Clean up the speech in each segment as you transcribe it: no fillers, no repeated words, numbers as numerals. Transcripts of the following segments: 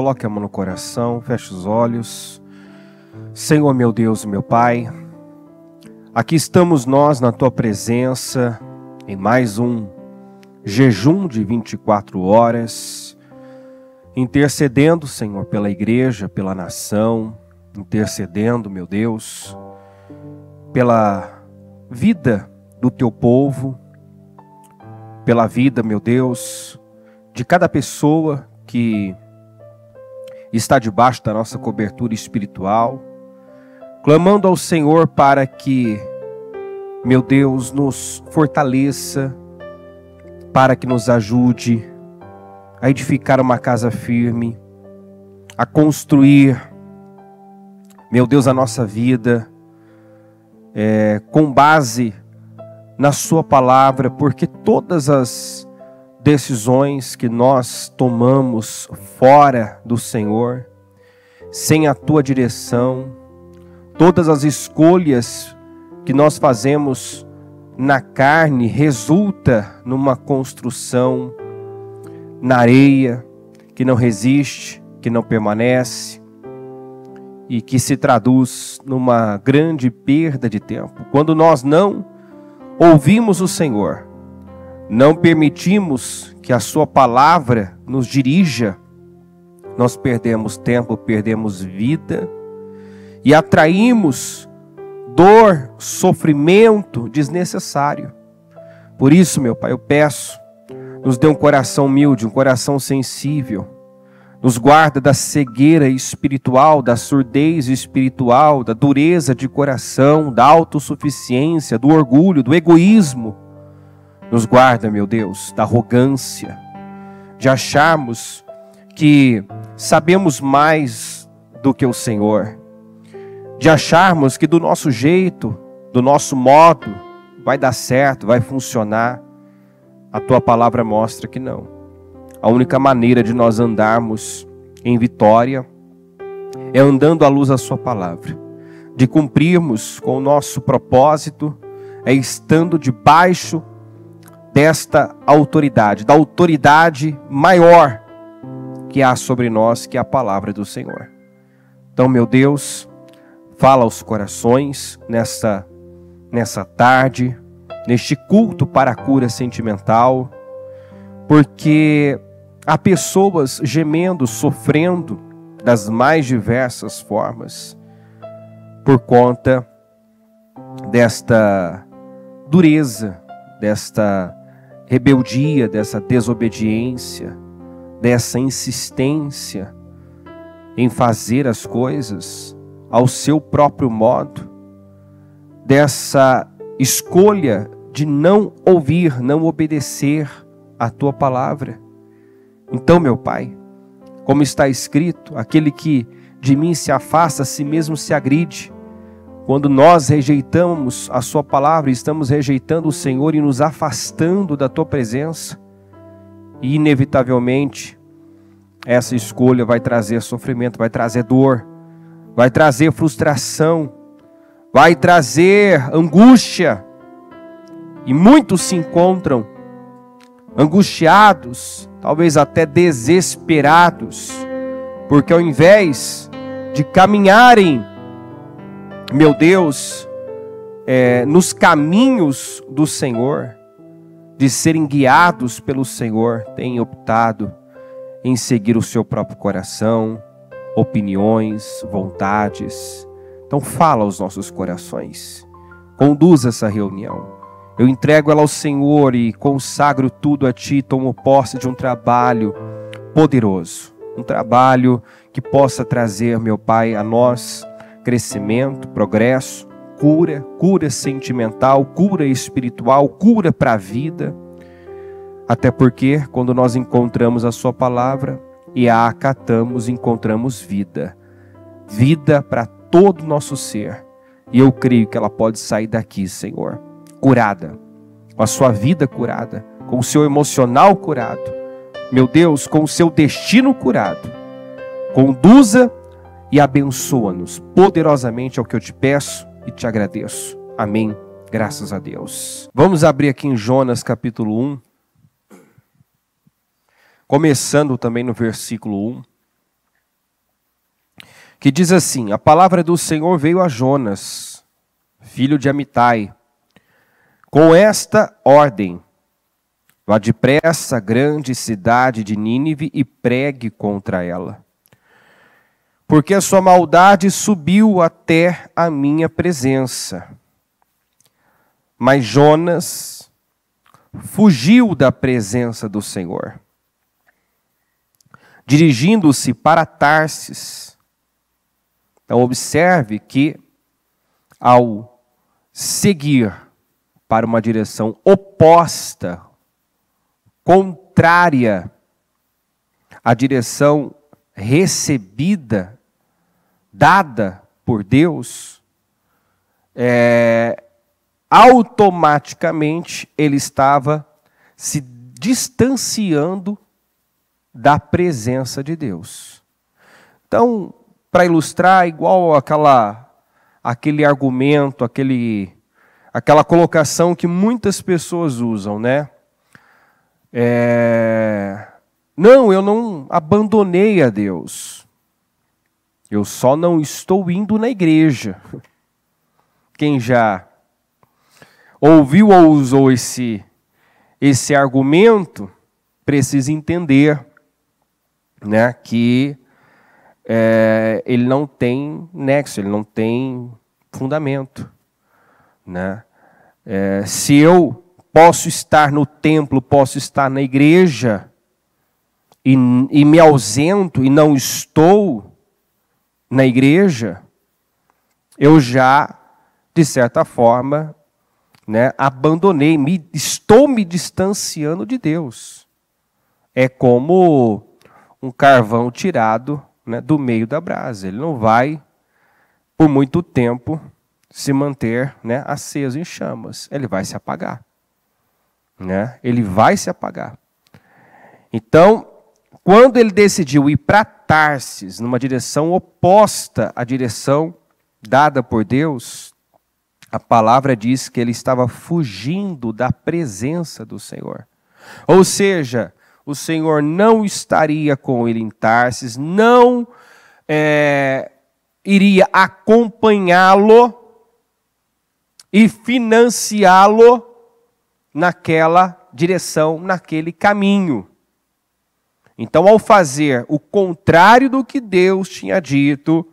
Coloque a mão no coração, feche os olhos. Senhor meu Deus e meu Pai, aqui estamos nós na Tua presença, em mais um jejum de 24 horas, intercedendo, Senhor, pela igreja, pela nação, intercedendo, meu Deus, pela vida do Teu povo, pela vida, meu Deus, de cada pessoa que está debaixo da nossa cobertura espiritual, clamando ao Senhor para que, meu Deus, nos fortaleça, para que nos ajude a edificar uma casa firme, a construir, meu Deus, a nossa vida com base na Sua palavra, porque todas as decisões que nós tomamos fora do Senhor, sem a Tua direção, todas as escolhas que nós fazemos na carne, resulta numa construção na areia, que não resiste, que não permanece, e que se traduz numa grande perda de tempo. Quando nós não ouvimos o Senhor, não permitimos que a Sua palavra nos dirija, nós perdemos tempo, perdemos vida e atraímos dor, sofrimento desnecessário. Por isso, meu Pai, eu peço, nos dê um coração humilde, um coração sensível, nos guarda da cegueira espiritual, da surdez espiritual, da dureza de coração, da autossuficiência, do orgulho, do egoísmo. Nos guarda, meu Deus, da arrogância, de acharmos que sabemos mais do que o Senhor, de acharmos que do nosso jeito, do nosso modo, vai dar certo, vai funcionar. A Tua palavra mostra que não. A única maneira de nós andarmos em vitória é andando à luz da Sua palavra, de cumprirmos com o nosso propósito, é estando debaixo desta autoridade, da autoridade maior que há sobre nós, que é a palavra do Senhor. Então, meu Deus, fala aos corações nessa tarde, neste culto para a cura sentimental, porque há pessoas gemendo, sofrendo das mais diversas formas por conta desta dureza, desta rebeldia, dessa desobediência, dessa insistência em fazer as coisas ao seu próprio modo, dessa escolha de não ouvir, não obedecer a Tua palavra. Então, meu Pai, como está escrito, aquele que de mim se afasta, a si mesmo se agride. Quando nós rejeitamos a Sua palavra, estamos rejeitando o Senhor e nos afastando da Tua presença. E inevitavelmente, essa escolha vai trazer sofrimento, vai trazer dor, vai trazer frustração, vai trazer angústia. E muitos se encontram angustiados, talvez até desesperados, porque ao invés de caminharem, meu Deus, nos caminhos do Senhor, de serem guiados pelo Senhor, têm optado em seguir o seu próprio coração, opiniões, vontades. Então fala aos nossos corações, conduz essa reunião. Eu entrego ela ao Senhor e consagro tudo a Ti, tomo posse de um trabalho poderoso, um trabalho que possa trazer, meu Pai, a nós crescimento, progresso, cura sentimental, cura espiritual, cura para a vida. Até porque quando nós encontramos a Sua palavra e a acatamos, encontramos vida. Vida para todo o nosso ser. E eu creio que ela pode sair daqui, Senhor, curada, com a sua vida curada, com o seu emocional curado, meu Deus, com o seu destino curado. Conduza e abençoa-nos poderosamente, é o que eu te peço e te agradeço. Amém. Graças a Deus. Vamos abrir aqui em Jonas capítulo 1, começando também no versículo 1. que diz assim: a palavra do Senhor veio a Jonas, filho de Amitai, com esta ordem: vá depressa à grande cidade de Nínive e pregue contra ela, porque a sua maldade subiu até a minha presença. Mas Jonas fugiu da presença do Senhor, dirigindo-se para Tarsis. Então observe que ao seguir para uma direção oposta, contrária à direção recebida, dada por Deus, automaticamente ele estava se distanciando da presença de Deus. Então, para ilustrar, igual aquele argumento, aquela colocação que muitas pessoas usam, né? Não, eu não abandonei a Deus. Eu só não estou indo na igreja. Quem já ouviu ou usou esse argumento precisa entender, né, que ele não tem nexo, ele não tem fundamento, né? Se eu posso estar no templo, posso estar na igreja e me ausento e não estou na igreja, eu já, de certa forma, né, abandonei, estou me distanciando de Deus. É como um carvão tirado, né, do meio da brasa. Ele não vai, por muito tempo, se manter, né, aceso em chamas. Ele vai se apagar. Né? Ele vai se apagar. Então, quando ele decidiu ir para Tarsis, numa direção oposta à direção dada por Deus, a palavra diz que ele estava fugindo da presença do Senhor. Ou seja, o Senhor não estaria com ele em Tarsis, não iria acompanhá-lo e financiá-lo naquela direção, naquele caminho. Então, ao fazer o contrário do que Deus tinha dito,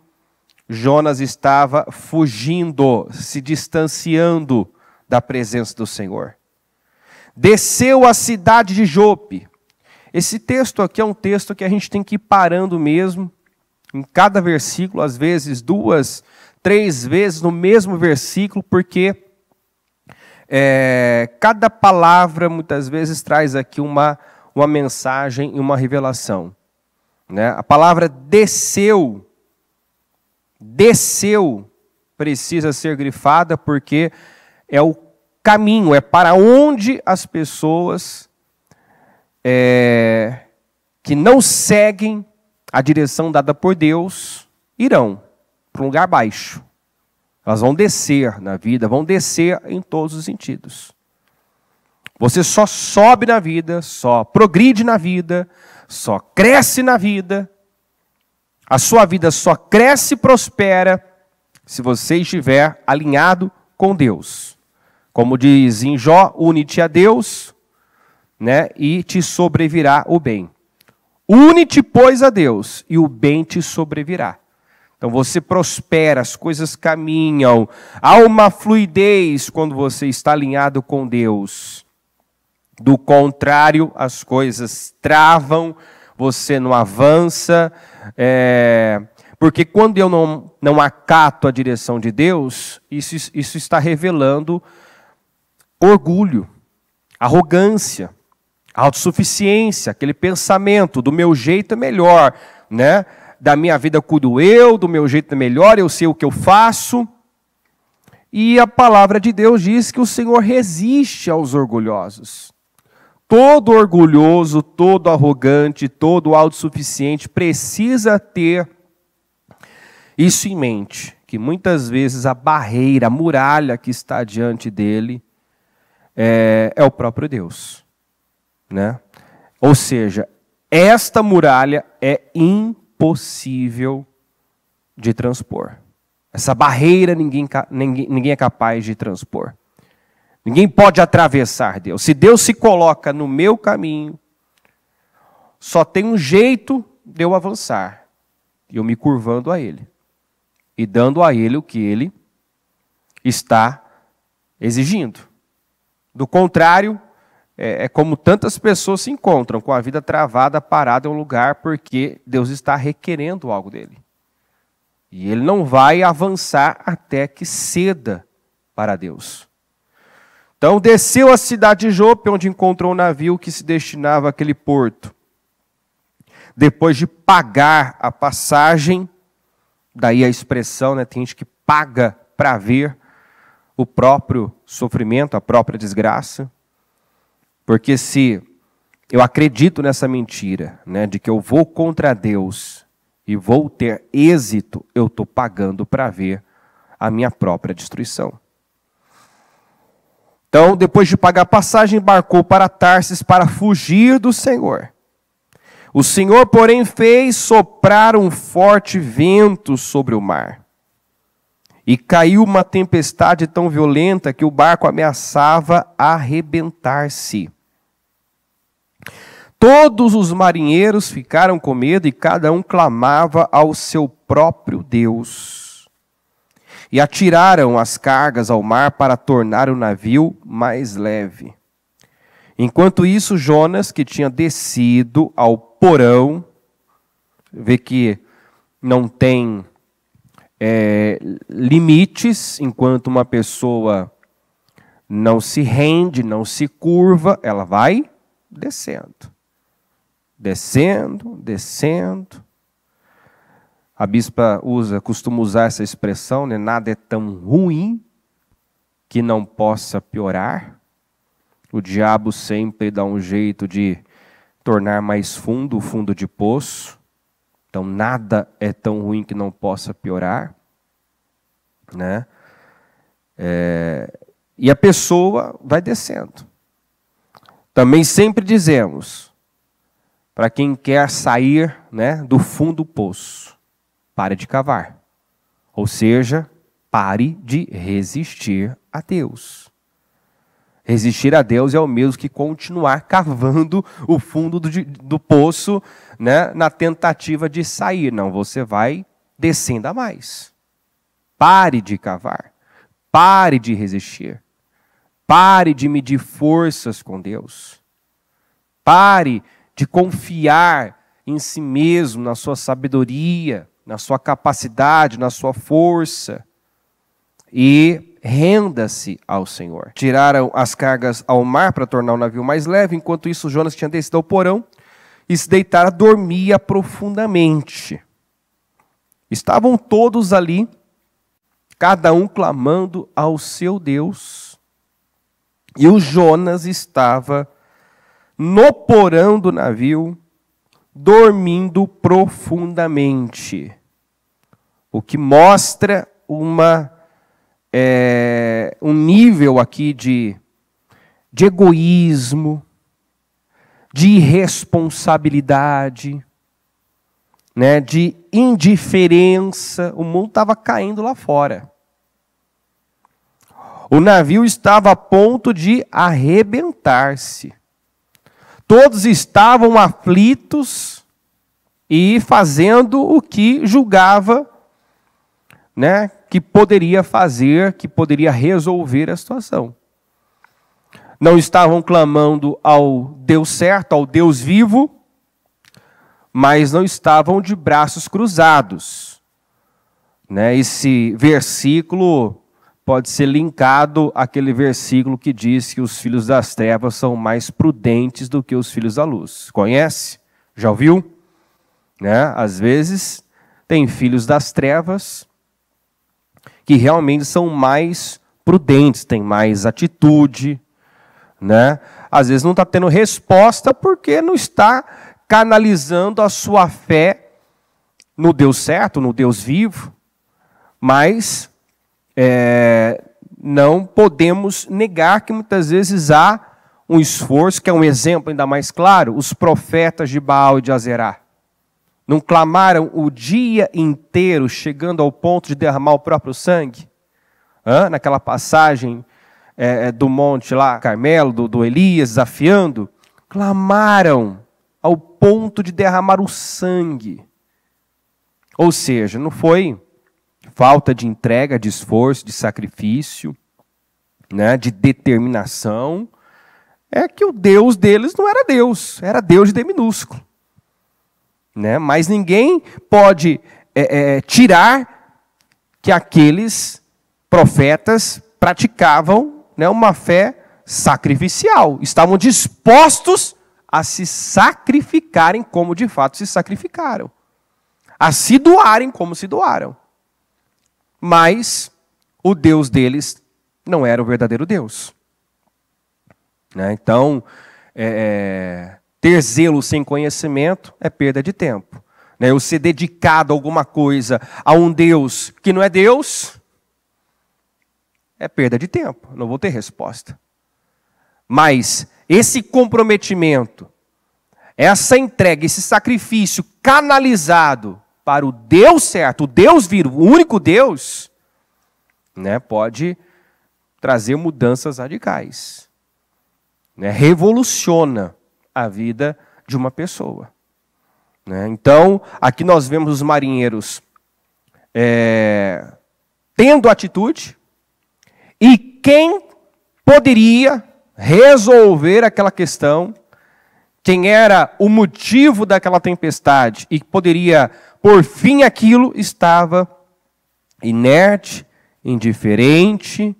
Jonas estava fugindo, se distanciando da presença do Senhor. Desceu à cidade de Jope. Esse texto aqui é um texto que a gente tem que ir parando mesmo, em cada versículo, às vezes 2, 3 vezes no mesmo versículo, porque cada palavra muitas vezes traz aqui uma mensagem e uma revelação. Né? A palavra desceu precisa ser grifada porque é o caminho, é para onde as pessoas que não seguem a direção dada por Deus irão para um lugar baixo. Elas vão descer na vida, vão descer em todos os sentidos. Você só sobe na vida, só progride na vida, só cresce na vida. A sua vida só cresce e prospera se você estiver alinhado com Deus. Como diz em Jó, une-te a Deus, né, e te sobrevirá o bem. Une-te, pois, a Deus, e o bem te sobrevirá. Então você prospera, as coisas caminham, há uma fluidez quando você está alinhado com Deus. Do contrário, as coisas travam, você não avança, porque quando eu não acato a direção de Deus, isso está revelando orgulho, arrogância, autossuficiência, aquele pensamento, do meu jeito é melhor, né? Da minha vida cuido eu, do meu jeito é melhor, eu sei o que eu faço. E a palavra de Deus diz que o Senhor resiste aos orgulhosos. Todo orgulhoso, todo arrogante, todo autossuficiente precisa ter isso em mente, que muitas vezes a barreira, a muralha que está diante dele é o próprio Deus. Né? Ou seja, esta muralha é impossível de transpor. Essa barreira ninguém é capaz de transpor. Ninguém pode atravessar Deus. Se Deus se coloca no meu caminho, só tem um jeito de eu avançar. Eu me curvando a Ele. E dando a Ele o que Ele está exigindo. Do contrário, é como tantas pessoas se encontram com a vida travada, parada em um lugar, porque Deus está requerendo algo dele. E ele não vai avançar até que ceda para Deus. Então desceu à cidade de Jope, onde encontrou um navio que se destinava àquele porto. Depois de pagar a passagem, daí a expressão, né, tem gente que paga para ver o próprio sofrimento, a própria desgraça. Porque se eu acredito nessa mentira, né, de que eu vou contra Deus e vou ter êxito, eu estou pagando para ver a minha própria destruição. Então, depois de pagar a passagem, embarcou para Tarsis para fugir do Senhor. O Senhor, porém, fez soprar um forte vento sobre o mar. E caiu uma tempestade tão violenta que o barco ameaçava arrebentar-se. Todos os marinheiros ficaram com medo e cada um clamava ao seu próprio Deus. E atiraram as cargas ao mar para tornar o navio mais leve. Enquanto isso, Jonas, que tinha descido ao porão, vê que não tem limites, enquanto uma pessoa não se rende, não se curva, ela vai descendo. Descendo, descendo. A bispa costuma usar essa expressão, né? Nada é tão ruim que não possa piorar. O diabo sempre dá um jeito de tornar mais fundo o fundo de poço. Então nada é tão ruim que não possa piorar, né? E a pessoa vai descendo. Também sempre dizemos, para quem quer sair, né, do fundo do poço, pare de cavar. Ou seja, pare de resistir a Deus. Resistir a Deus é o mesmo que continuar cavando o fundo do poço, né, na tentativa de sair. Não, você vai descendo a mais. Pare de cavar. Pare de resistir. Pare de medir forças com Deus. Pare de confiar em si mesmo, na sua sabedoria, na sua capacidade, na sua força. E renda-se ao Senhor. Tiraram as cargas ao mar para tornar o navio mais leve. Enquanto isso, Jonas tinha descido ao porão e se deitara, dormia profundamente. Estavam todos ali, cada um clamando ao seu Deus. E o Jonas estava no porão do navio, dormindo profundamente. O que mostra um nível aqui de egoísmo, de irresponsabilidade, né, de indiferença. O mundo estava caindo lá fora. O navio estava a ponto de arrebentar-se. Todos estavam aflitos e fazendo o que julgava, né, que poderia fazer, que poderia resolver a situação. Não estavam clamando ao Deus certo, ao Deus vivo, mas não estavam de braços cruzados. Né? Esse versículo pode ser linkado àquele versículo que diz que os filhos das trevas são mais prudentes do que os filhos da luz. Conhece? Já ouviu? Né? Às vezes tem filhos das trevas que realmente são mais prudentes, têm mais atitude, né? Às vezes não está tendo resposta porque não está canalizando a sua fé no Deus certo, no Deus vivo, mas não podemos negar que muitas vezes há um esforço, que é um exemplo ainda mais claro, os profetas de Baal e de Azerá. Não clamaram o dia inteiro, chegando ao ponto de derramar o próprio sangue? Naquela passagem do monte lá, Carmelo, do Elias, desafiando. Clamaram ao ponto de derramar o sangue. Ou seja, não foi falta de entrega, de esforço, de sacrifício, né, de determinação. É que o Deus deles não era Deus, era Deus de D minúsculo. Né? Mas ninguém pode tirar que aqueles profetas praticavam, né, uma fé sacrificial. Estavam dispostos a se sacrificarem como de fato se sacrificaram. A se doarem como se doaram. Mas o Deus deles não era o verdadeiro Deus. Né? Então, ter zelo sem conhecimento é perda de tempo. Né? Eu ser dedicado a alguma coisa, a um Deus que não é Deus, é perda de tempo. Não vou ter resposta. Mas esse comprometimento, essa entrega, esse sacrifício canalizado para o Deus certo, o Deus vivo, o único Deus, né, pode trazer mudanças radicais. Né? Revoluciona a vida de uma pessoa. Né? Então, aqui nós vemos os marinheiros tendo atitude, e quem poderia resolver aquela questão, quem era o motivo daquela tempestade e poderia pôr fim àquilo, estava inerte, indiferente,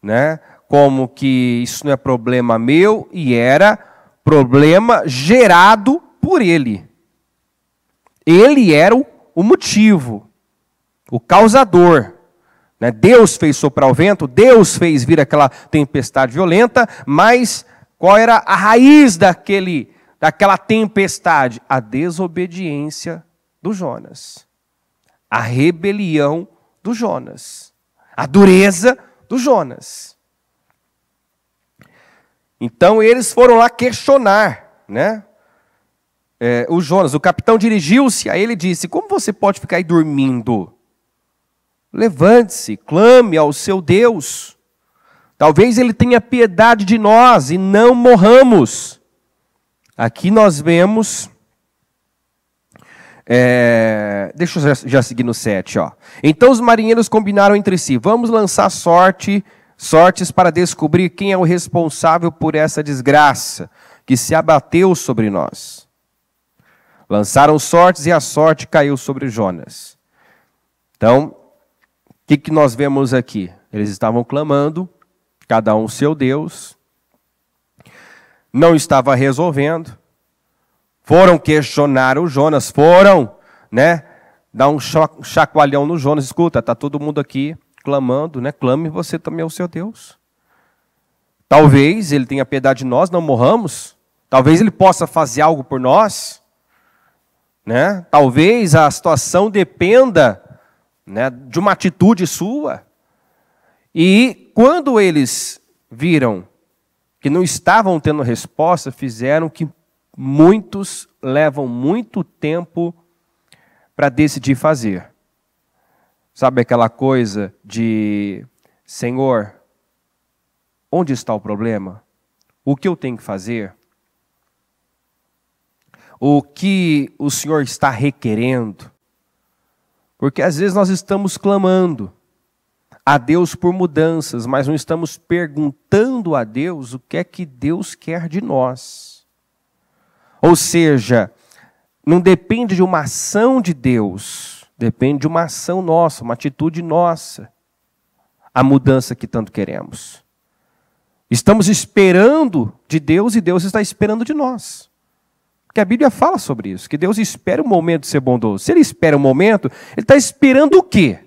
né? Como que isso não é problema meu, e era problema gerado por ele. Ele era o motivo, o causador. Né? Deus fez soprar o vento, Deus fez vir aquela tempestade violenta, mas qual era a raiz daquela tempestade? A desobediência do Jonas. A rebelião do Jonas. A dureza do Jonas. Então eles foram lá questionar, né? O Jonas. O capitão dirigiu-se a ele e disse: como você pode ficar aí dormindo? Levante-se, clame ao seu Deus. Talvez ele tenha piedade de nós e não morramos. Aqui nós vemos... deixa eu já seguir no 7. Ó. Então os marinheiros combinaram entre si: vamos lançar sortes para descobrir quem é o responsável por essa desgraça que se abateu sobre nós. Lançaram sortes e a sorte caiu sobre Jonas. Então, o que nós vemos aqui? Eles estavam clamando, cada um seu Deus, não estava resolvendo, foram questionar o Jonas, foram, né, dar um chacoalhão no Jonas. Escuta, está todo mundo aqui clamando, né? Clame você também ao seu Deus. Talvez ele tenha piedade de nós, não morramos. Talvez ele possa fazer algo por nós. Né? Talvez a situação dependa, né, de uma atitude sua. E quando eles viram que não estavam tendo resposta, fizeram que muitos levam muito tempo para decidir fazer. Sabe aquela coisa de: Senhor, onde está o problema? O que eu tenho que fazer? O que o Senhor está requerendo? Porque às vezes nós estamos clamando a Deus por mudanças, mas não estamos perguntando a Deus o que é que Deus quer de nós. Ou seja, não depende de uma ação de Deus, depende de uma ação nossa, uma atitude nossa, a mudança que tanto queremos. Estamos esperando de Deus e Deus está esperando de nós. Porque a Bíblia fala sobre isso, que Deus espera o momento de ser bondoso. Se Ele espera o momento, Ele está esperando o quê?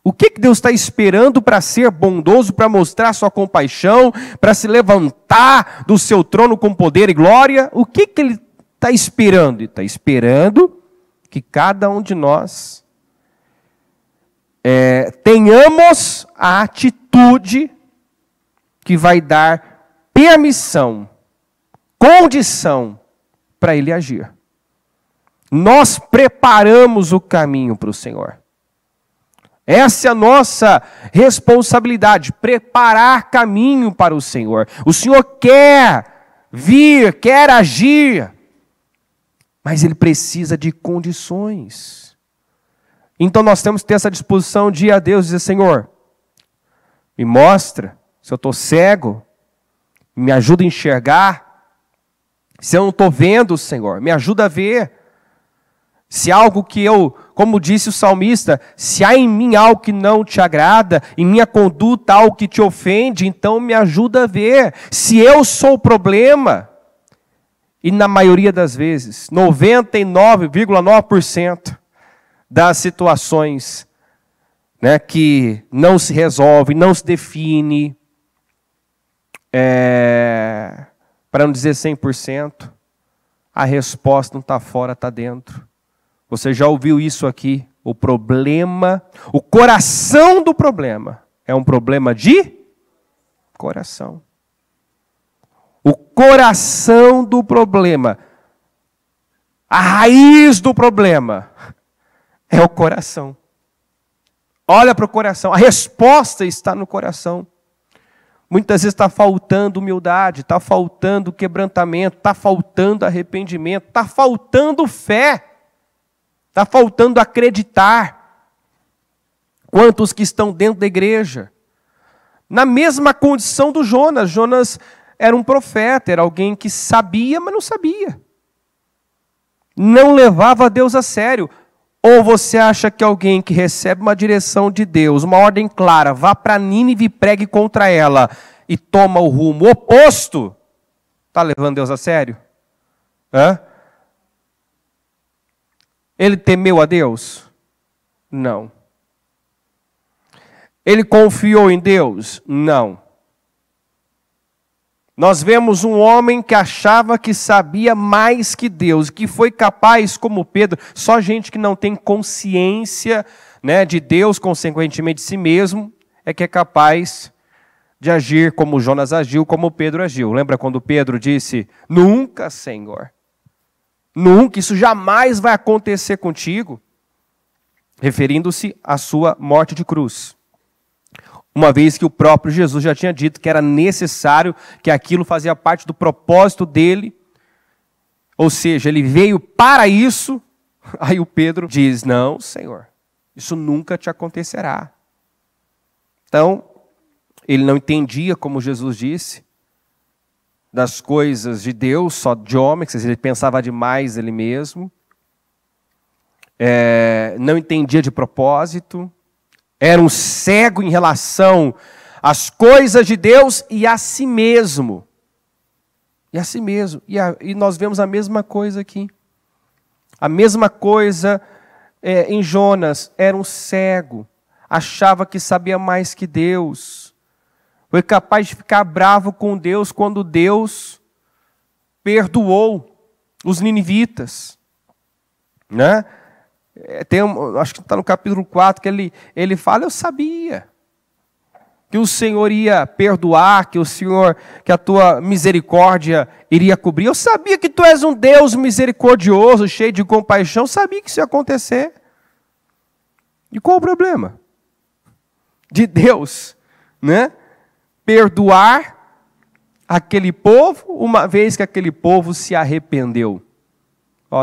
O que Deus está esperando para ser bondoso, para mostrar sua compaixão, para se levantar do seu trono com poder e glória? O que Ele está esperando? Ele está esperando que cada um de nós tenhamos a atitude que vai dar permissão, condição para Ele agir. Nós preparamos o caminho para o Senhor. Essa é a nossa responsabilidade, preparar caminho para o Senhor. O Senhor quer vir, quer agir, mas Ele precisa de condições. Então nós temos que ter essa disposição de ir a Deus e dizer: Senhor, me mostra se eu estou cego, me ajuda a enxergar. Se eu não estou vendo, Senhor, me ajuda a ver. Se algo que eu, como disse o salmista, se há em mim algo que não te agrada, em minha conduta algo que te ofende, então me ajuda a ver. Se eu sou o problema, e na maioria das vezes, 99,9% das situações, né, que não se resolve, não se define, para não dizer 100%, a resposta não está fora, está dentro. Você já ouviu isso aqui? O problema, o coração do problema é um problema de coração. O coração do problema, a raiz do problema é o coração. Olha para o coração, a resposta está no coração. Muitas vezes está faltando humildade, está faltando quebrantamento, está faltando arrependimento, está faltando fé. Está faltando acreditar. Quantos que estão dentro da igreja? Na mesma condição do Jonas. Jonas era um profeta, era alguém que sabia, mas não sabia. Não levava Deus a sério. Ou você acha que alguém que recebe uma direção de Deus, uma ordem clara, vá para Nínive e pregue contra ela, e toma o rumo oposto, está levando Deus a sério? Hã? Ele temeu a Deus? Não. Ele confiou em Deus? Não. Nós vemos um homem que achava que sabia mais que Deus, que foi capaz, como Pedro, só gente que não tem consciência, né, de Deus, consequentemente de si mesmo, é que é capaz de agir como Jonas agiu, como Pedro agiu. Lembra quando Pedro disse: nunca, Senhor. Nunca, isso jamais vai acontecer contigo, referindo-se à sua morte de cruz. Uma vez que o próprio Jesus já tinha dito que era necessário, que aquilo fazia parte do propósito dele, ou seja, ele veio para isso. Aí o Pedro diz: não, Senhor, isso nunca te acontecerá. Então, ele não entendia, como Jesus disse, das coisas de Deus, só de homem, que ele pensava demais ele mesmo, não entendia de propósito, era um cego em relação às coisas de Deus e a si mesmo. E a si mesmo. E nós vemos a mesma coisa aqui. A mesma coisa em Jonas, era um cego, achava que sabia mais que Deus. Foi capaz de ficar bravo com Deus quando Deus perdoou os ninivitas. Né? Acho que está no capítulo 4 que ele fala: eu sabia que o Senhor ia perdoar, que a tua misericórdia iria cobrir. Eu sabia que tu és um Deus misericordioso, cheio de compaixão. Eu sabia que isso ia acontecer. E qual o problema de Deus, né, perdoar aquele povo, uma vez que aquele povo se arrependeu?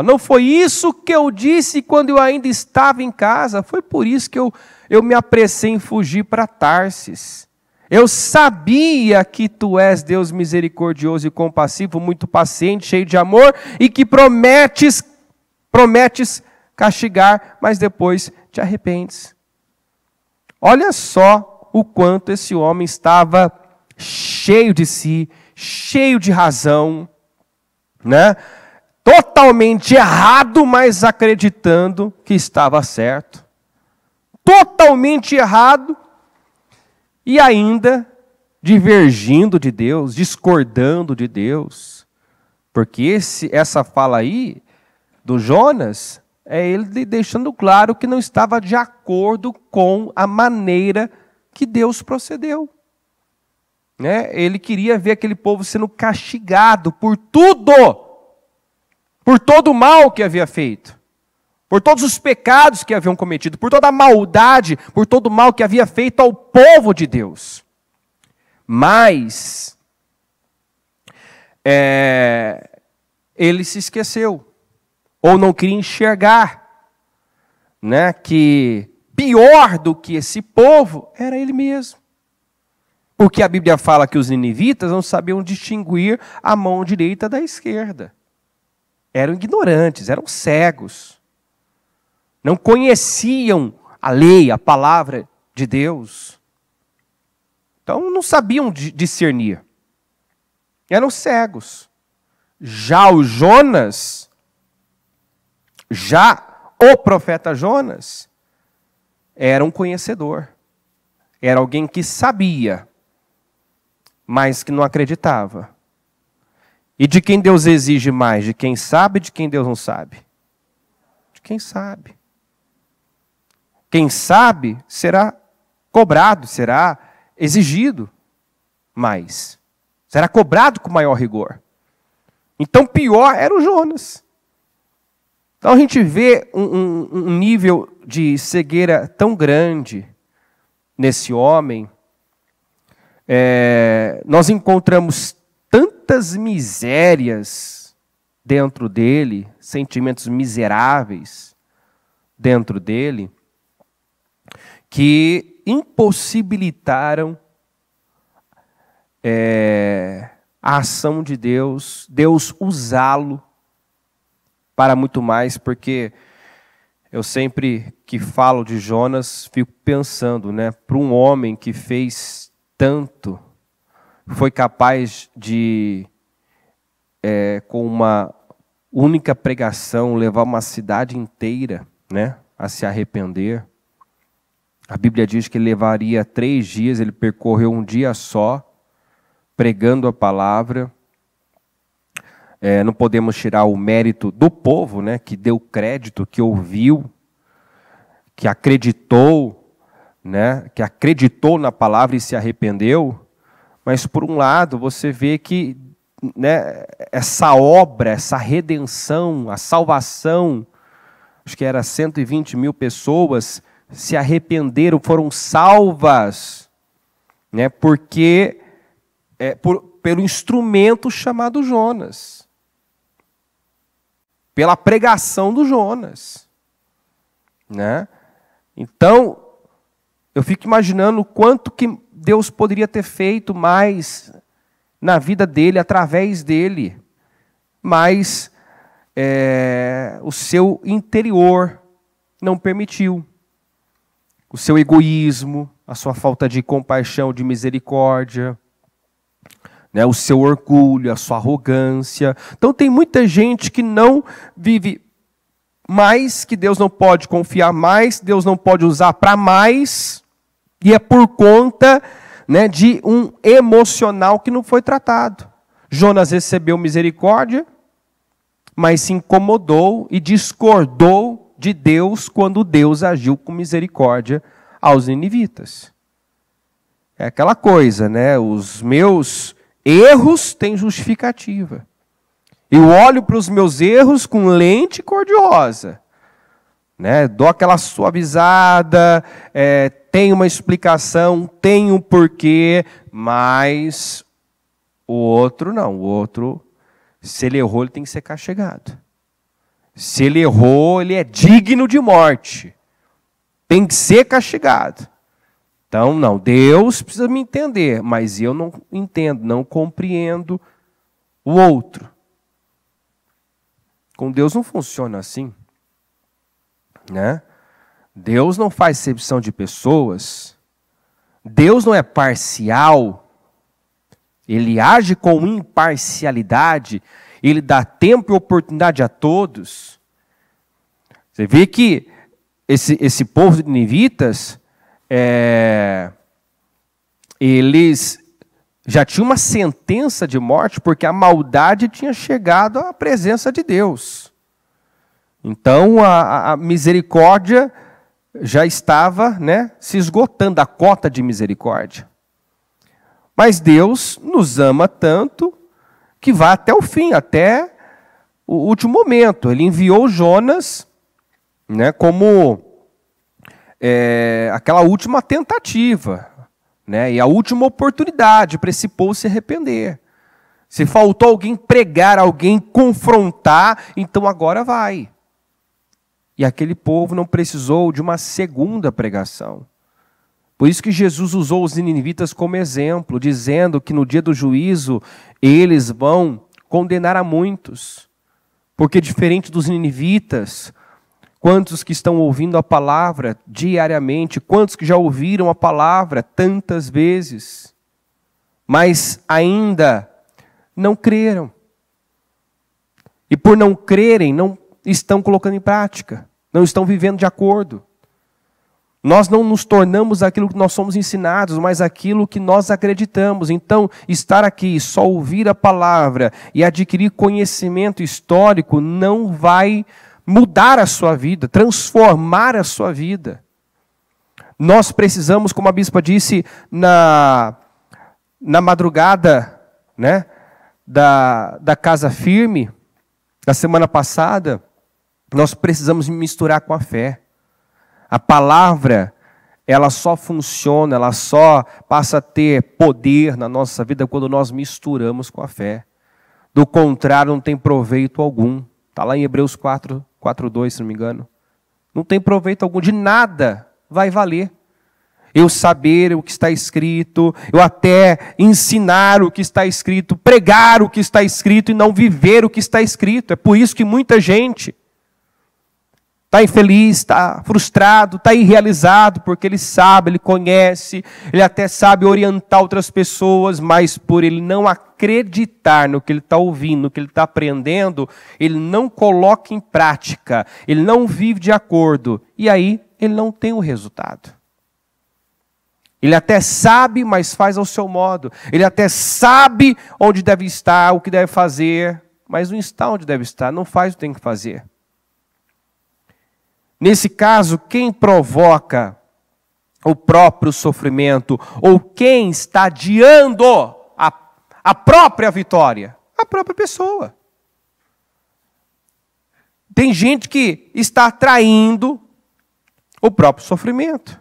Não foi isso que eu disse quando eu ainda estava em casa. Foi por isso que eu me apressei em fugir para Tarsis. Eu sabia que tu és Deus misericordioso e compassivo, muito paciente, cheio de amor, e que prometes castigar, mas depois te arrependes. Olha só o quanto esse homem estava cheio de si, cheio de razão, né? Totalmente errado, mas acreditando que estava certo. Totalmente errado e ainda divergindo de Deus, discordando de Deus. Porque essa fala aí do Jonas é ele deixando claro que não estava de acordo com a maneira que Deus procedeu. Né? Ele queria ver aquele povo sendo castigado por tudo. Por todo o mal que havia feito. por todos os pecados que haviam cometido, por toda a maldade, por todo o mal que havia feito ao povo de Deus. Mas ele se esqueceu, ou não queria enxergar, né, que pior do que esse povo era ele mesmo. Porque a Bíblia fala que os ninivitas não sabiam distinguir a mão direita da esquerda. Eram ignorantes, eram cegos. Não conheciam a lei, a palavra de Deus. Então não sabiam discernir. Eram cegos. Já o Jonas, já o profeta Jonas, era um conhecedor. Era alguém que sabia, mas que não acreditava. E de quem Deus exige mais? De quem sabe e de quem Deus não sabe? De quem sabe. Quem sabe será cobrado, será exigido mais. Será cobrado com maior rigor. Então pior era o Jonas. Então a gente vê um nível de cegueira tão grande nesse homem. Nós encontramos tantas misérias dentro dele, sentimentos miseráveis dentro dele, que impossibilitaram a ação de Deus, Deus usá-lo para muito mais, porque eu sempre que falo de Jonas, fico pensando, né, para um homem que fez tanto, foi capaz de, com uma única pregação, levar uma cidade inteira, né, a se arrepender. A Bíblia diz que ele levaria 3 dias, ele percorreu um dia só, pregando a palavra. Não podemos tirar o mérito do povo, né, que deu crédito, que ouviu, que acreditou, né, que acreditou na palavra e se arrependeu. Mas, por um lado, você vê que, né, essa obra, essa redenção, a salvação, acho que era 120 mil pessoas, se arrependeram, foram salvas, né, porque pelo instrumento chamado Jonas, pela pregação do Jonas, né? Então, eu fico imaginando o quanto que Deus poderia ter feito mais na vida dele, através dele, mas o seu interior não permitiu. O seu egoísmo, a sua falta de compaixão, de misericórdia, né, o seu orgulho, a sua arrogância. Então tem muita gente que não vive mais, que Deus não pode confiar mais, Deus não pode usar para mais, e é por conta, né, de um emocional que não foi tratado. Jonas recebeu misericórdia, mas se incomodou e discordou de Deus quando Deus agiu com misericórdia aos ninivitas. É aquela coisa, né? Os meus erros têm justificativa. Eu olho para os meus erros com lente cor-de-rosa, né? Dou aquela suavizada, tem uma explicação, tem um porquê, mas o outro não. O outro, se ele errou, ele tem que ser castigado. Se ele errou, ele é digno de morte. Tem que ser castigado. Então, não, Deus precisa me entender, mas eu não entendo, não compreendo o outro. Com Deus não funciona assim, né? Deus não faz acepção de pessoas. Deus não é parcial. Ele age com imparcialidade. Ele dá tempo e oportunidade a todos. Você vê que esse povo de ninivitas, eles já tinham uma sentença de morte, porque a maldade tinha chegado à presença de Deus. Então a misericórdia já estava, né, se esgotando, a cota de misericórdia. Mas Deus nos ama tanto que vai até o fim, até o último momento. Ele enviou Jonas né? Como aquela última tentativa, né? E a última oportunidade para esse povo se arrepender. Se faltou alguém pregar, alguém confrontar, então agora vai. E aquele povo não precisou de uma segunda pregação. Por isso que Jesus usou os ninivitas como exemplo, dizendo que no dia do juízo eles vão condenar a muitos. Porque diferente dos ninivitas, quantos que estão ouvindo a palavra diariamente, quantos que já ouviram a palavra tantas vezes, mas ainda não creram. E por não crerem, não estão colocando em prática, não estão vivendo de acordo. Nós não nos tornamos aquilo que nós somos ensinados, mas aquilo que nós acreditamos. Então, estar aqui, só ouvir a palavra e adquirir conhecimento histórico não vai mudar a sua vida, transformar a sua vida. Nós precisamos, como a bispa disse na madrugada, né, da Casa Firme, da semana passada, nós precisamos misturar com a fé. A palavra, ela só funciona, ela só passa a ter poder na nossa vida quando nós misturamos com a fé. Do contrário, não tem proveito algum. Está lá em Hebreus 4:2, se não me engano. Não tem proveito algum, de nada vai valer. Eu saber o que está escrito, eu até ensinar o que está escrito, pregar o que está escrito e não viver o que está escrito. É por isso que muita gente está infeliz, está frustrado, está irrealizado, porque ele sabe, ele conhece, ele até sabe orientar outras pessoas, mas por ele não acreditar no que ele está ouvindo, no que ele está aprendendo, ele não coloca em prática, ele não vive de acordo, e aí ele não tem o resultado. Ele até sabe, mas faz ao seu modo. Ele até sabe onde deve estar, o que deve fazer, mas não está onde deve estar, não faz o que tem que fazer. Nesse caso, quem provoca o próprio sofrimento, ou quem está adiando a própria vitória? A própria pessoa. Tem gente que está atraindo o próprio sofrimento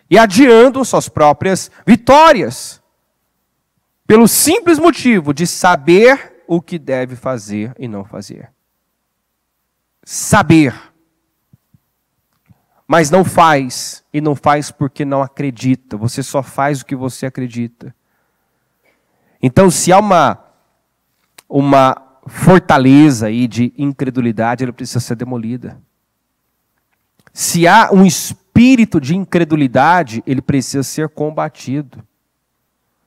e adiando suas próprias vitórias, pelo simples motivo de saber o que deve fazer e não fazer. Saber. Mas não faz, e não faz porque não acredita. Você só faz o que você acredita. Então, se há uma fortaleza aí de incredulidade, ela precisa ser demolida. Se há um espírito de incredulidade, ele precisa ser combatido.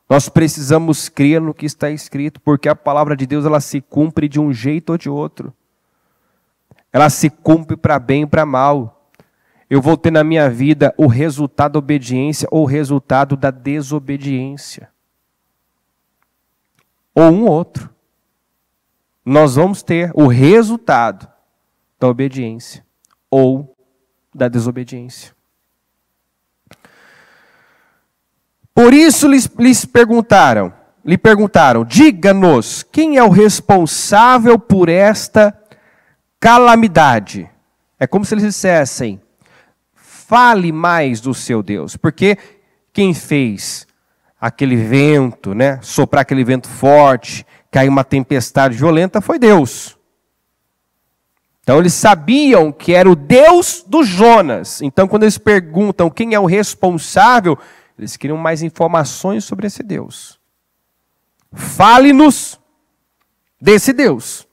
Nós precisamos crer no que está escrito, porque a palavra de Deus ela se cumpre de um jeito ou de outro. Ela se cumpre para bem e para mal. Eu vou ter na minha vida o resultado da obediência ou o resultado da desobediência. Ou um ou outro. Nós vamos ter o resultado da obediência ou da desobediência. Por isso lhe perguntaram, diga-nos, quem é o responsável por esta calamidade? É como se eles dissessem, fale mais do seu Deus, porque quem fez aquele vento, né, soprar aquele vento forte, cair uma tempestade violenta, foi Deus. Então eles sabiam que era o Deus do Jonas. Então quando eles perguntam quem é o responsável, eles queriam mais informações sobre esse Deus. Fale-nos desse Deus.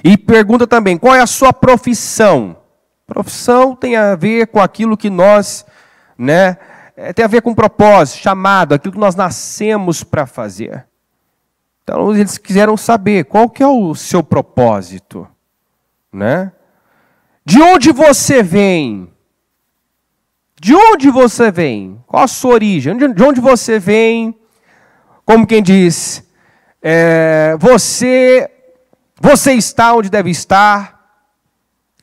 E pergunta também, qual é a sua profissão? Profissão tem a ver com aquilo que nós, né, tem a ver com propósito, chamado, aquilo que nós nascemos para fazer. Então eles quiseram saber qual que é o seu propósito, né? De onde você vem? De onde você vem? Qual a sua origem? De onde você vem? Como quem diz, você está onde deve estar?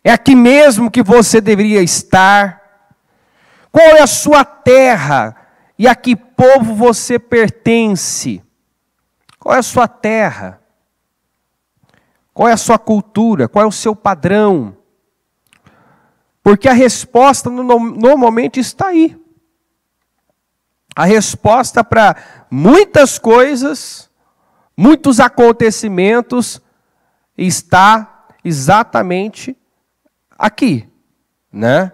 É aqui mesmo que você deveria estar? Qual é a sua terra? E a que povo você pertence? Qual é a sua terra? Qual é a sua cultura? Qual é o seu padrão? Porque a resposta normalmente está aí. A resposta para muitas coisas, muitos acontecimentos, está exatamente aqui, né?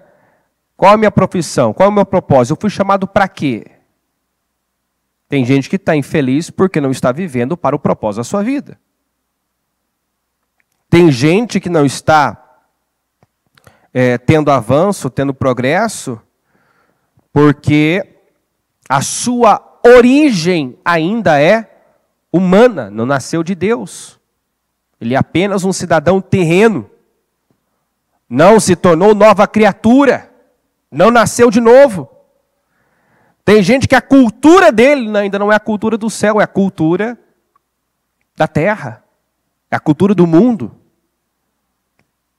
Qual a minha profissão? Qual é o meu propósito? Eu fui chamado para quê? Tem gente que está infeliz porque não está vivendo para o propósito da sua vida. Tem gente que não está tendo avanço, tendo progresso, porque a sua origem ainda é humana, não nasceu de Deus. Ele é apenas um cidadão terreno. Não se tornou nova criatura. Não nasceu de novo. Tem gente que a cultura dele ainda não é a cultura do céu, é a cultura da terra. É a cultura do mundo.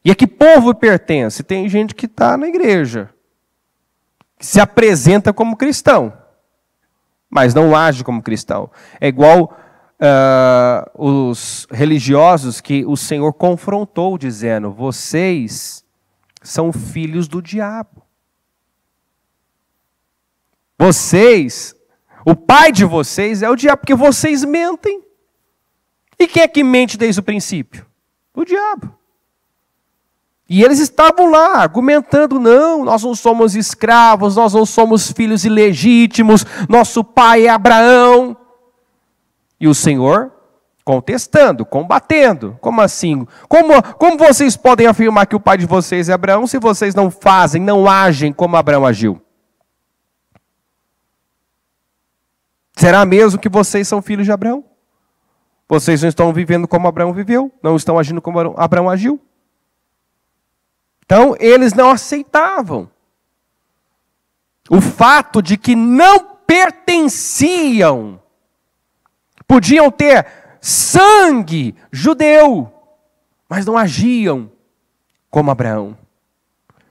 E a que povo pertence? Tem gente que está na igreja, que se apresenta como cristão, mas não age como cristão. É igual os religiosos que o Senhor confrontou, dizendo: vocês são filhos do diabo. Vocês, o pai de vocês é o diabo, porque vocês mentem. E quem é que mente desde o princípio? O diabo. E eles estavam lá argumentando: não, nós não somos escravos, nós não somos filhos ilegítimos, nosso pai é Abraão. E o Senhor contestando, combatendo. Como assim? Como vocês podem afirmar que o pai de vocês é Abraão se vocês não fazem, não agem como Abraão agiu? Será mesmo que vocês são filhos de Abraão? Vocês não estão vivendo como Abraão viveu? Não estão agindo como Abraão agiu? Então, eles não aceitavam o fato de que não pertenciam. Podiam ter sangue judeu, mas não agiam como Abraão.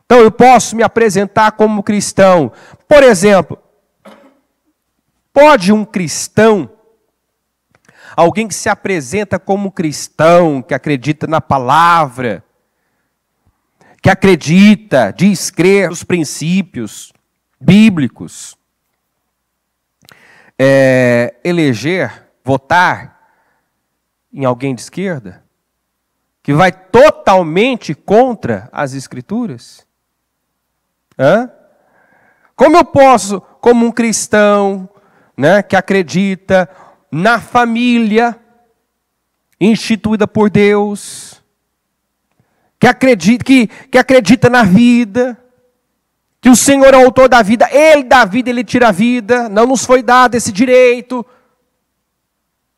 Então, eu posso me apresentar como cristão. Por exemplo, pode um cristão, alguém que se apresenta como cristão, que acredita na palavra, que acredita, diz crer nos princípios bíblicos, votar em alguém de esquerda, que vai totalmente contra as Escrituras? Como eu posso, como um cristão, né, que acredita na família instituída por Deus, que acredita na vida, que o Senhor é o autor da vida, Ele dá a vida, Ele tira a vida, não nos foi dado esse direito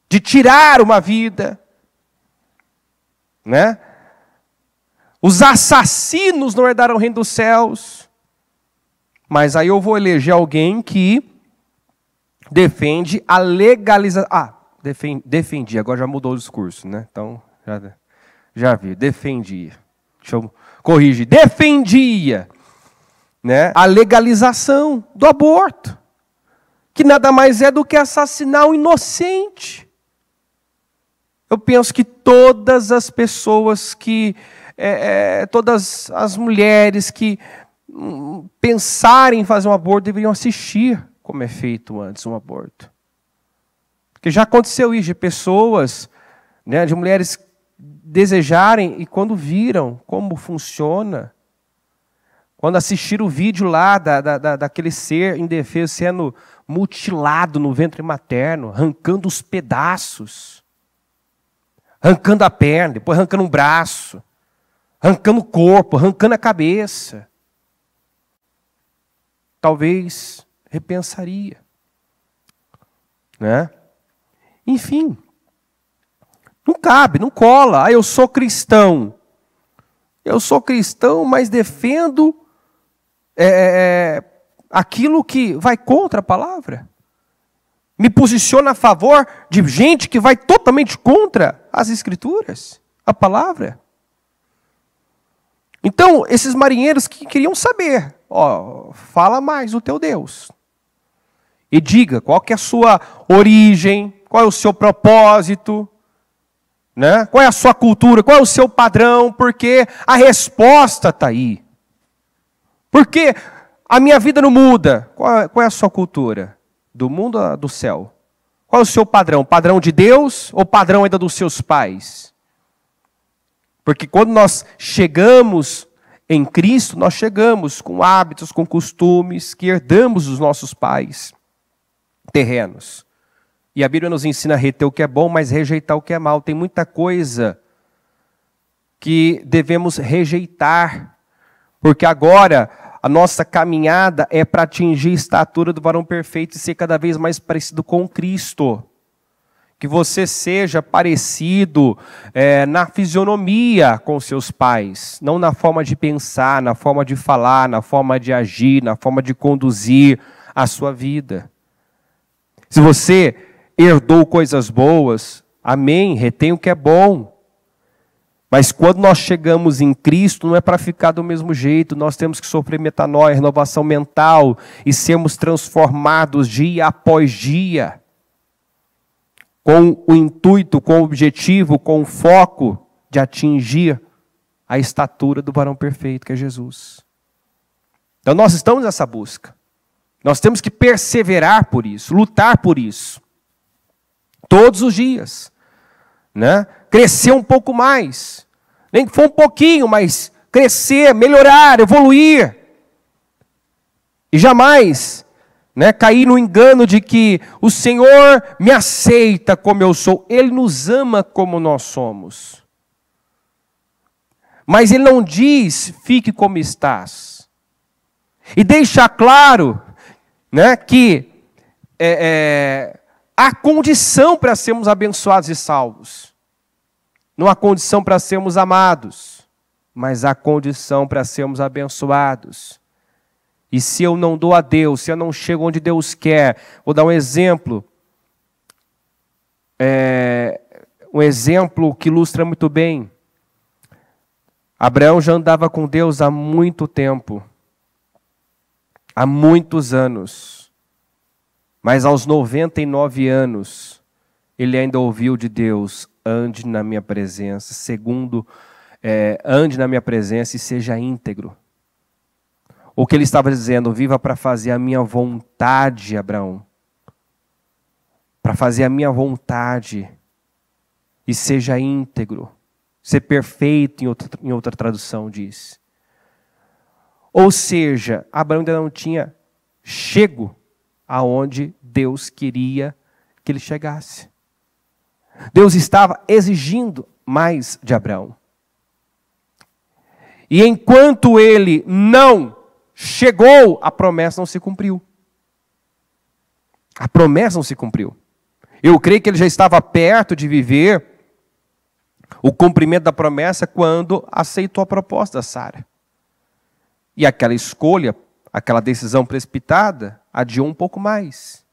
de tirar uma vida, né? Os assassinos não herdaram o reino dos céus. Mas aí eu vou eleger alguém que defende a legalização. Defendi, agora já mudou o discurso, né? Então, já vi, defendia. Deixa eu corrigir. Defendia, né, a legalização do aborto, que nada mais é do que assassinar um inocente. Eu penso que todas as pessoas todas as mulheres que pensarem em fazer um aborto deveriam assistir como é feito antes um aborto. Porque já aconteceu isso, de pessoas, né, de mulheres desejarem, e quando viram como funciona, quando assistiram o vídeo lá daquele ser indefeso sendo mutilado no ventre materno, arrancando os pedaços, arrancando a perna, depois arrancando um braço, arrancando o corpo, arrancando a cabeça, talvez repensaria, né? Enfim, não cabe, não cola. Eu sou cristão. Eu sou cristão, mas defendo aquilo que vai contra a palavra. Me posiciono a favor de gente que vai totalmente contra as Escrituras, a palavra. Então, esses marinheiros que queriam saber, fala mais do teu Deus. E diga qual que é a sua origem, qual é o seu propósito, né? Qual é a sua cultura, qual é o seu padrão, porque a resposta está aí. Por que a minha vida não muda? Qual é a sua cultura? Do mundo ou do céu? Qual é o seu padrão? Padrão de Deus ou padrão ainda dos seus pais? Porque quando nós chegamos em Cristo, nós chegamos com hábitos, com costumes que herdamos dos nossos pais terrenos. E a Bíblia nos ensina a reter o que é bom, mas rejeitar o que é mal. Tem muita coisa que devemos rejeitar, porque agora a nossa caminhada é para atingir a estatura do varão perfeito e ser cada vez mais parecido com Cristo. Que você seja parecido na fisionomia com seus pais, não na forma de pensar, na forma de falar, na forma de agir, na forma de conduzir a sua vida. Se você herdou coisas boas, amém, retém o que é bom. Mas quando nós chegamos em Cristo, não é para ficar do mesmo jeito, nós temos que sofrer metanoia, renovação mental e sermos transformados dia após dia. Com o intuito, com o objetivo, com o foco de atingir a estatura do varão perfeito, que é Jesus. Então nós estamos nessa busca. Nós temos que perseverar por isso, lutar por isso. Todos os dias. Né? Crescer um pouco mais. Nem que for um pouquinho, mas crescer, melhorar, evoluir. E jamais cair no engano de que o Senhor me aceita como eu sou. Ele nos ama como nós somos. Mas Ele não diz, fique como estás. E deixa claro que há condição para sermos abençoados e salvos. Não há condição para sermos amados, mas há condição para sermos abençoados. E se eu não dou a Deus, se eu não chego onde Deus quer, vou dar um exemplo. Um exemplo que ilustra muito bem. Abraão já andava com Deus há muito tempo. Há muitos anos. Mas aos 99 anos, ele ainda ouviu de Deus, ande na minha presença. Segundo, ande na minha presença e seja íntegro. O que ele estava dizendo, viva para fazer a minha vontade, Abraão. Para fazer a minha vontade e seja íntegro. Ser perfeito, em outra tradução diz. Ou seja, Abraão ainda não tinha chego aonde Deus queria que ele chegasse. Deus estava exigindo mais de Abraão. E enquanto ele não chegou, a promessa não se cumpriu. A promessa não se cumpriu. Eu creio que ele já estava perto de viver o cumprimento da promessa quando aceitou a proposta da Sara. E aquela escolha, aquela decisão precipitada, adiou um pouco mais.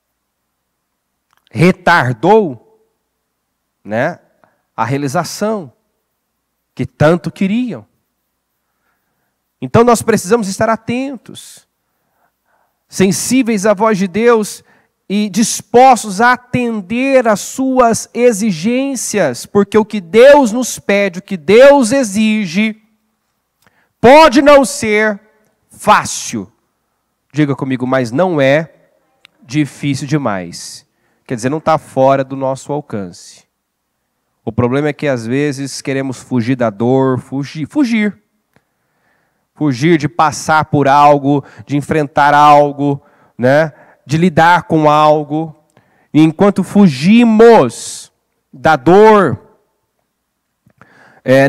Retardou, a realização que tanto queriam. Então nós precisamos estar atentos, sensíveis à voz de Deus e dispostos a atender às suas exigências, porque o que Deus nos pede, o que Deus exige, pode não ser fácil. Diga comigo, mas não é difícil demais. Quer dizer, não está fora do nosso alcance. O problema é que às vezes queremos fugir da dor, fugir de passar por algo, de enfrentar algo, de lidar com algo. E enquanto fugimos da dor,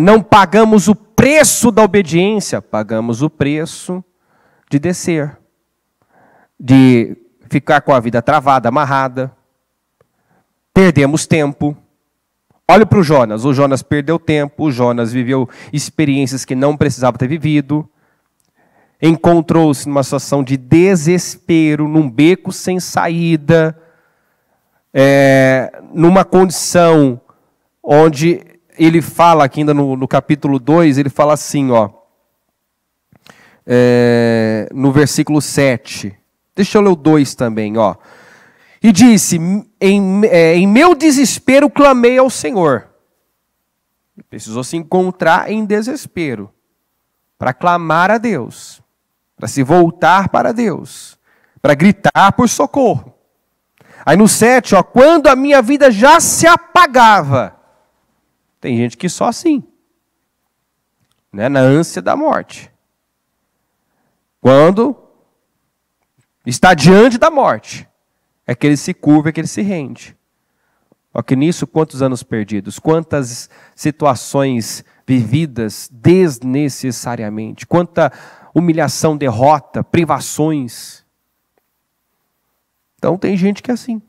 não pagamos o preço da obediência, pagamos o preço de descer, de ficar com a vida travada, amarrada. Perdemos tempo. Olha para o Jonas perdeu tempo, o Jonas viveu experiências que não precisava ter vivido. Encontrou-se numa situação de desespero, num beco sem saída, numa condição onde ele fala, aqui ainda no capítulo 2, ele fala assim, no versículo 7. Deixa eu ler o 2 também, E disse, em meu desespero clamei ao Senhor. Precisou se encontrar em desespero para clamar a Deus. para se voltar para Deus, para gritar por socorro. Aí no 7, quando a minha vida já se apagava. Tem gente que só assim, né, na ânsia da morte. Quando está diante da morte, é que ele se curva, é que ele se rende. Olha que nisso, quantos anos perdidos, quantas situações vividas desnecessariamente, quanta humilhação, derrota, privações. Então tem gente que é assim.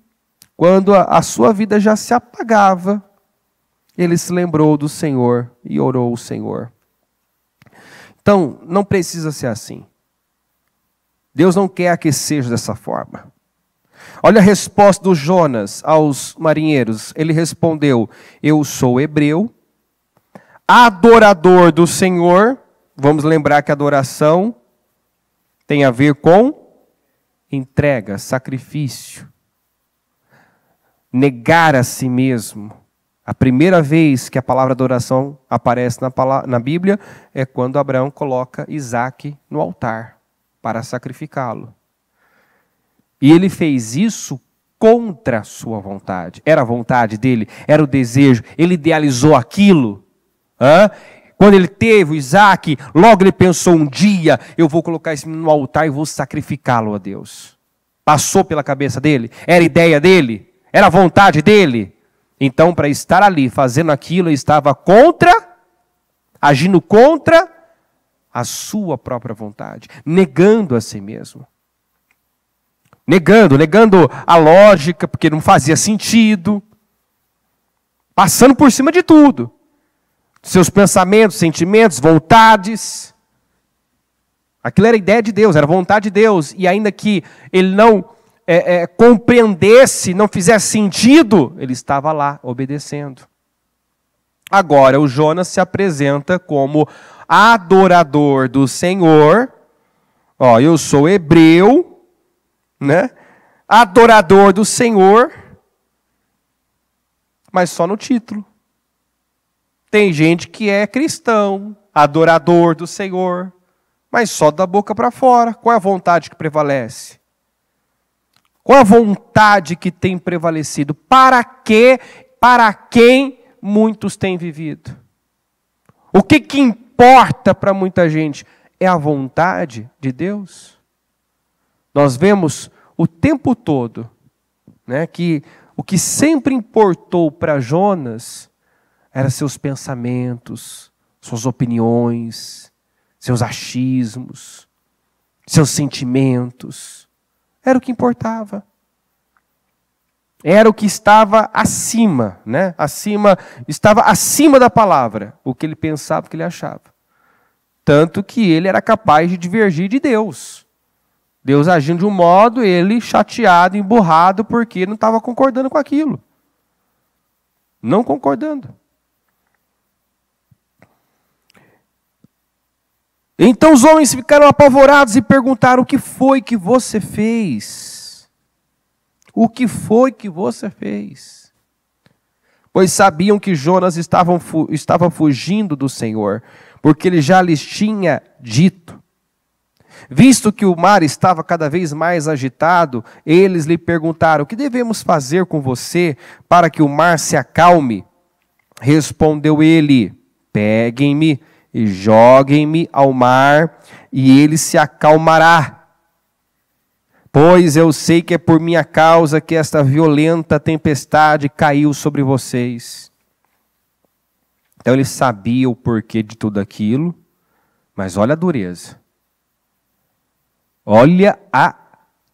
Quando a sua vida já se apagava, ele se lembrou do Senhor e orou ao Senhor. Então, não precisa ser assim. Deus não quer que seja dessa forma. Olha a resposta do Jonas aos marinheiros. Ele respondeu: eu sou hebreu, adorador do Senhor. Vamos lembrar que adoração tem a ver com entrega, sacrifício. Negar a si mesmo. A primeira vez que a palavra adoração aparece na Bíblia é quando Abraão coloca Isaque no altar para sacrificá-lo. E ele fez isso contra a sua vontade. Era a vontade dele, era o desejo, ele idealizou aquilo. Quando ele teve o Isaque, logo ele pensou: um dia eu vou colocar esse menino no altar e vou sacrificá-lo a Deus. Passou pela cabeça dele? Era ideia dele? Era a vontade dele? Então, para estar ali fazendo aquilo, ele estava agindo contra a sua própria vontade, negando a si mesmo. Negando a lógica, porque não fazia sentido. Passando por cima de tudo. Seus pensamentos, sentimentos, vontades. Aquilo era a ideia de Deus, era a vontade de Deus. E ainda que ele não compreendesse, não fizesse sentido, ele estava lá, obedecendo. Agora, o Jonas se apresenta como adorador do Senhor. Eu sou hebreu, né? Adorador do Senhor, mas só no título. Tem gente que é cristão, adorador do Senhor, mas só da boca para fora. Qual é a vontade que prevalece? Qual a vontade que tem prevalecido? Para quem muitos têm vivido? O que importa para muita gente? É a vontade de Deus? Nós vemos o tempo todo, né, que o que sempre importou para Jonas eram seus pensamentos, suas opiniões, seus achismos, seus sentimentos. Era o que importava. Era o que estava acima, né? Estava acima da palavra, o que ele pensava, o que ele achava. Tanto que ele era capaz de divergir de Deus. Deus agindo de um modo, ele chateado, emburrado, porque não estava concordando com aquilo. Não concordando. Então os homens ficaram apavorados e perguntaram: o que foi que você fez? O que foi que você fez? Pois sabiam que Jonas estava fugindo do Senhor, porque ele já lhes tinha dito. Visto que o mar estava cada vez mais agitado, eles lhe perguntaram: o que devemos fazer com você para que o mar se acalme? Respondeu ele: peguem-me e joguem-me ao mar, e ele se acalmará. Pois eu sei que é por minha causa que esta violenta tempestade caiu sobre vocês. Então ele sabia o porquê de tudo aquilo, mas olha a dureza. Olha a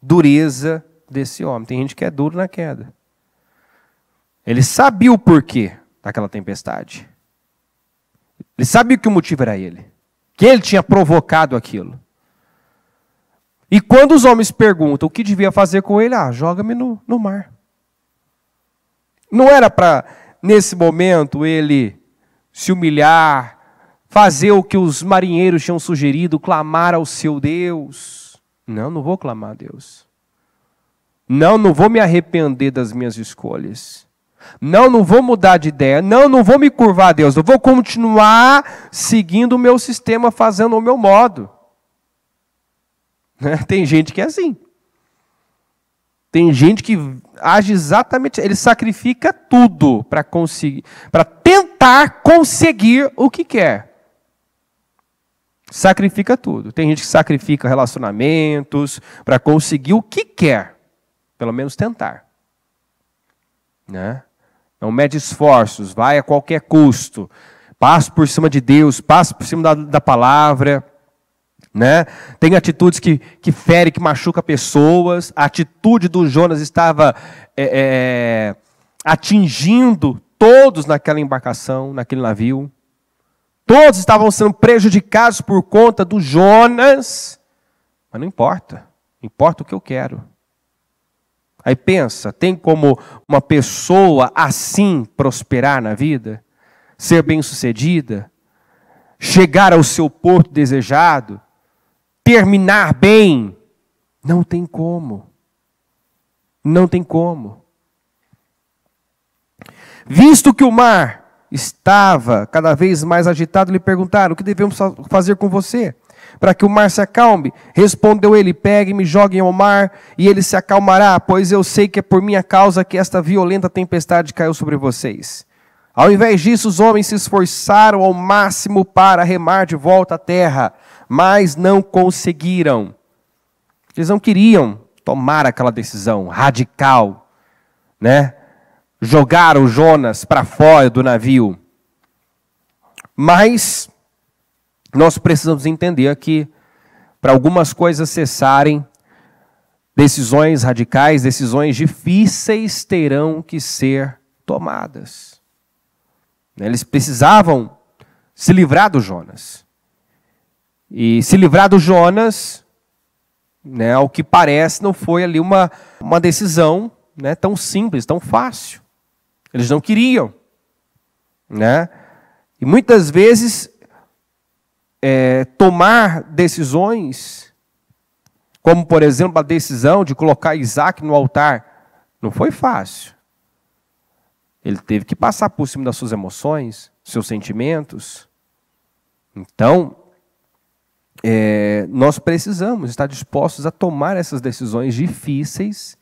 dureza desse homem. Tem gente que é duro na queda. Ele sabia o porquê daquela tempestade. Ele sabia que o motivo era ele. Que ele tinha provocado aquilo. E quando os homens perguntam o que devia fazer com ele, joga-me no mar. Não era para, nesse momento, ele se humilhar, fazer o que os marinheiros tinham sugerido, clamar ao seu Deus. Não vou clamar a Deus. Não vou me arrepender das minhas escolhas. Não vou mudar de ideia. Não vou me curvar a Deus. Eu vou continuar seguindo o meu sistema, fazendo o meu modo. né? Tem gente que é assim. Tem gente que age exatamente, ele sacrifica tudo para conseguir, para tentar conseguir o que quer. Sacrifica tudo. Tem gente que sacrifica relacionamentos para conseguir o que quer, pelo menos tentar, né? Não mede esforços, vai a qualquer custo, passa por cima de Deus, passa por cima da palavra. Né? Tem atitudes que ferem, que machucam pessoas. A atitude do Jonas estava atingindo todos naquela embarcação, naquele navio. Todos estavam sendo prejudicados por conta do Jonas. Mas não importa. Importa o que eu quero. Aí pensa, tem como uma pessoa assim prosperar na vida? Ser bem-sucedida? Chegar ao seu porto desejado? Terminar bem? Não tem como. Não tem como. Visto que o mar estava cada vez mais agitado, lhe perguntaram: o que devemos fazer com você para que o mar se acalme? Respondeu ele: pegue-me e joguem ao mar, e ele se acalmará, pois eu sei que é por minha causa que esta violenta tempestade caiu sobre vocês. Ao invés disso, os homens se esforçaram ao máximo para remar de volta à terra, mas não conseguiram. Eles não queriam tomar aquela decisão radical, né? Jogaram Jonas para fora do navio. Mas nós precisamos entender que para algumas coisas cessarem, decisões radicais, decisões difíceis terão que ser tomadas. Eles precisavam se livrar do Jonas. E se livrar do Jonas, né, ao que parece, não foi ali uma decisão, né, tão simples, tão fácil. Eles não queriam. Né? E muitas vezes, tomar decisões, como por exemplo a decisão de colocar Isaac no altar, não foi fácil. Ele teve que passar por cima das suas emoções, seus sentimentos. Então, nós precisamos estar dispostos a tomar essas decisões difíceis,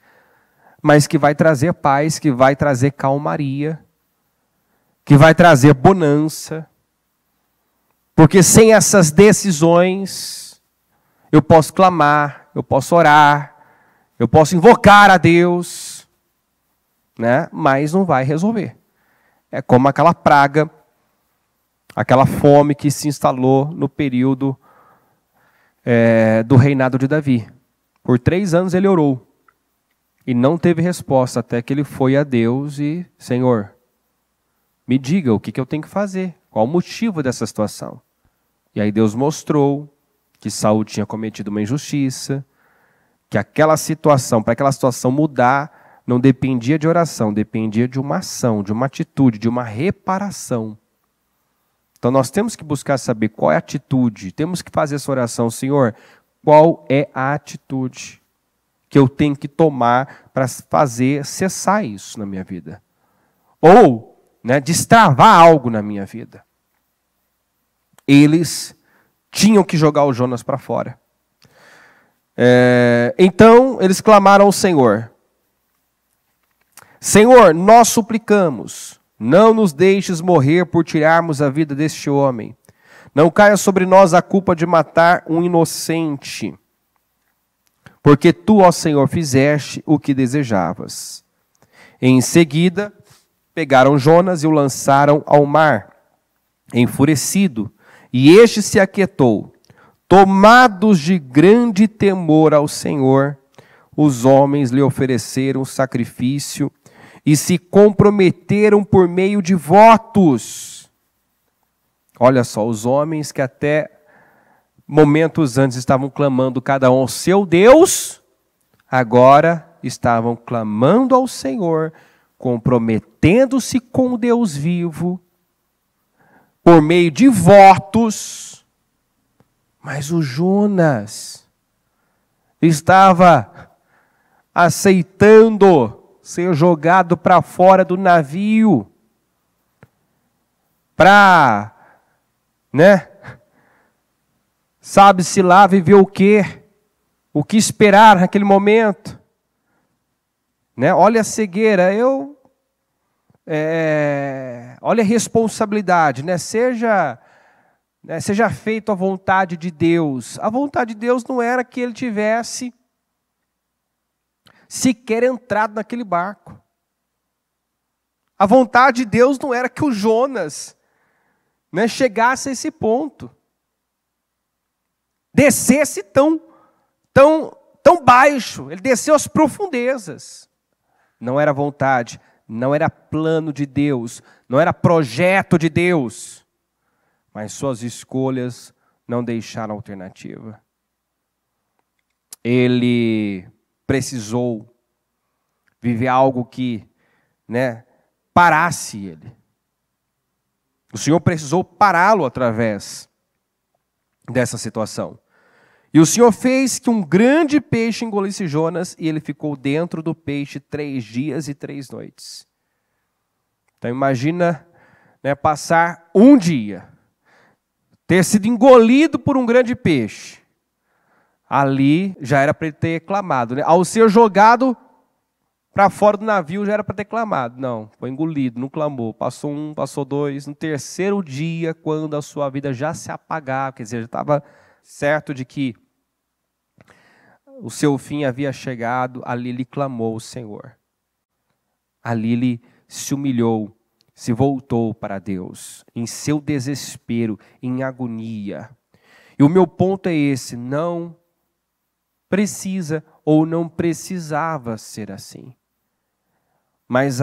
mas que vai trazer paz, que vai trazer calmaria, que vai trazer bonança. Porque sem essas decisões, eu posso clamar, eu posso orar, eu posso invocar a Deus, né? Mas não vai resolver. É como aquela praga, aquela fome que se instalou no período do reinado de Davi. Por 3 anos ele orou e não teve resposta, até que ele foi a Deus e: Senhor, me diga o que eu tenho que fazer, qual o motivo dessa situação. E aí Deus mostrou que Saul tinha cometido uma injustiça, que aquela situação, para aquela situação mudar, não dependia de oração, dependia de uma ação, de uma atitude, de uma reparação. Então nós temos que buscar saber qual é a atitude, temos que fazer essa oração: Senhor, qual é a atitude que eu tenho que tomar para fazer cessar isso na minha vida? Ou, né, destravar algo na minha vida. Eles tinham que jogar o Jonas para fora. Então eles clamaram ao Senhor: Senhor, nós suplicamos, não nos deixes morrer por tirarmos a vida deste homem. Não caia sobre nós a culpa de matar um inocente, porque tu, ó Senhor, fizeste o que desejavas. Em seguida, pegaram Jonas e o lançaram ao mar, enfurecido, e este se aquietou. Tomados de grande temor ao Senhor, os homens lhe ofereceram sacrifício e se comprometeram por meio de votos. Olha só, os homens que até momentos antes estavam clamando cada um ao seu Deus, agora estavam clamando ao Senhor, comprometendo-se com o Deus vivo, por meio de votos. Mas o Jonas estava aceitando ser jogado para fora do navio, para, né, sabe-se lá viver o quê? o que esperar naquele momento. Né? Olha a cegueira, olha a responsabilidade, né? Seja feito a vontade de Deus. A vontade de Deus não era que ele tivesse sequer entrado naquele barco. A vontade de Deus não era que o Jonas, né, chegasse a esse ponto. Descesse tão baixo. Ele desceu às profundezas. Não era vontade, não era plano de Deus, não era projeto de Deus. Mas suas escolhas não deixaram alternativa. Ele precisou viver algo que, né, parasse ele. O Senhor precisou pará-lo através dessa situação. E o Senhor fez que um grande peixe engolisse Jonas e ele ficou dentro do peixe 3 dias e 3 noites. Então imagina, né, passar um dia, ter sido engolido por um grande peixe. Ali já era para ele ter clamado, né? Ao ser jogado para fora do navio já era para ter clamado. Não, foi engolido, não clamou. Passou 1, passou 2. No 3º dia, quando a sua vida já se apagava, quer dizer, já estava certo de que o seu fim havia chegado, ali ele clamou ao Senhor. Ali ele se humilhou, se voltou para Deus, em seu desespero, em agonia. E o meu ponto é esse, não precisa ou não precisava ser assim. Mas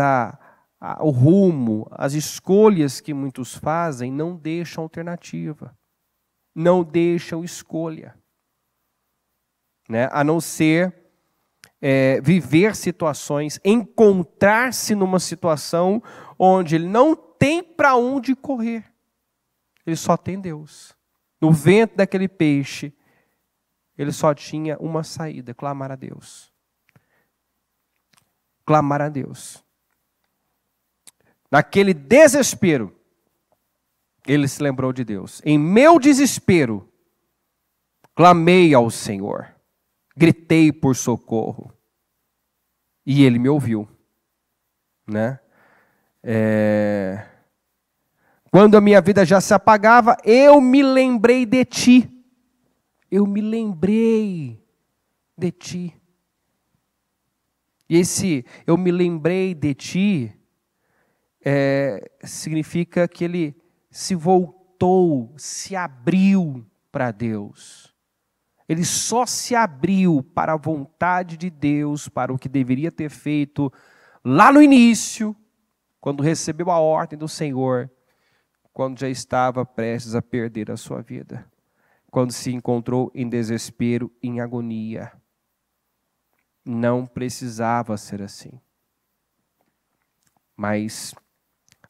o rumo, as escolhas que muitos fazem não deixam alternativa, não deixam escolha. Né? A não ser viver situações, encontrar-se numa situação onde ele não tem para onde correr. Ele só tem Deus. No ventre daquele peixe, ele só tinha uma saída, clamar a Deus. Clamar a Deus. Naquele desespero, ele se lembrou de Deus. Em meu desespero, clamei ao Senhor. Gritei por socorro. E ele me ouviu. Né? Quando a minha vida já se apagava, eu me lembrei de ti. Eu me lembrei de ti. E esse eu me lembrei de ti significa que ele se voltou, se abriu para Deus. Ele só se abriu para a vontade de Deus, para o que deveria ter feito lá no início, quando recebeu a ordem do Senhor, quando já estava prestes a perder a sua vida, quando se encontrou em desespero, em agonia. Não precisava ser assim. Mas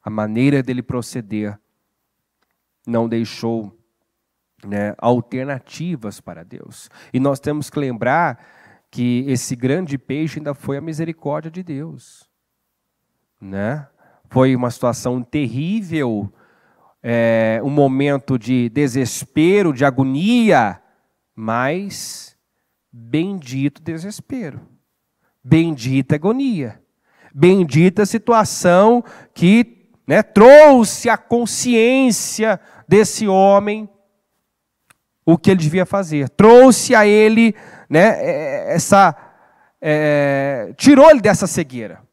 a maneira dele proceder não deixou, né, alternativas para Deus. E nós temos que lembrar que esse grande peixe ainda foi a misericórdia de Deus. Né? Foi uma situação terrível, um momento de desespero, de agonia, mas bendito desespero, bendita agonia, bendita situação que, né, trouxe a consciência desse homem o que ele devia fazer, trouxe a ele, né, tirou ele dessa cegueira.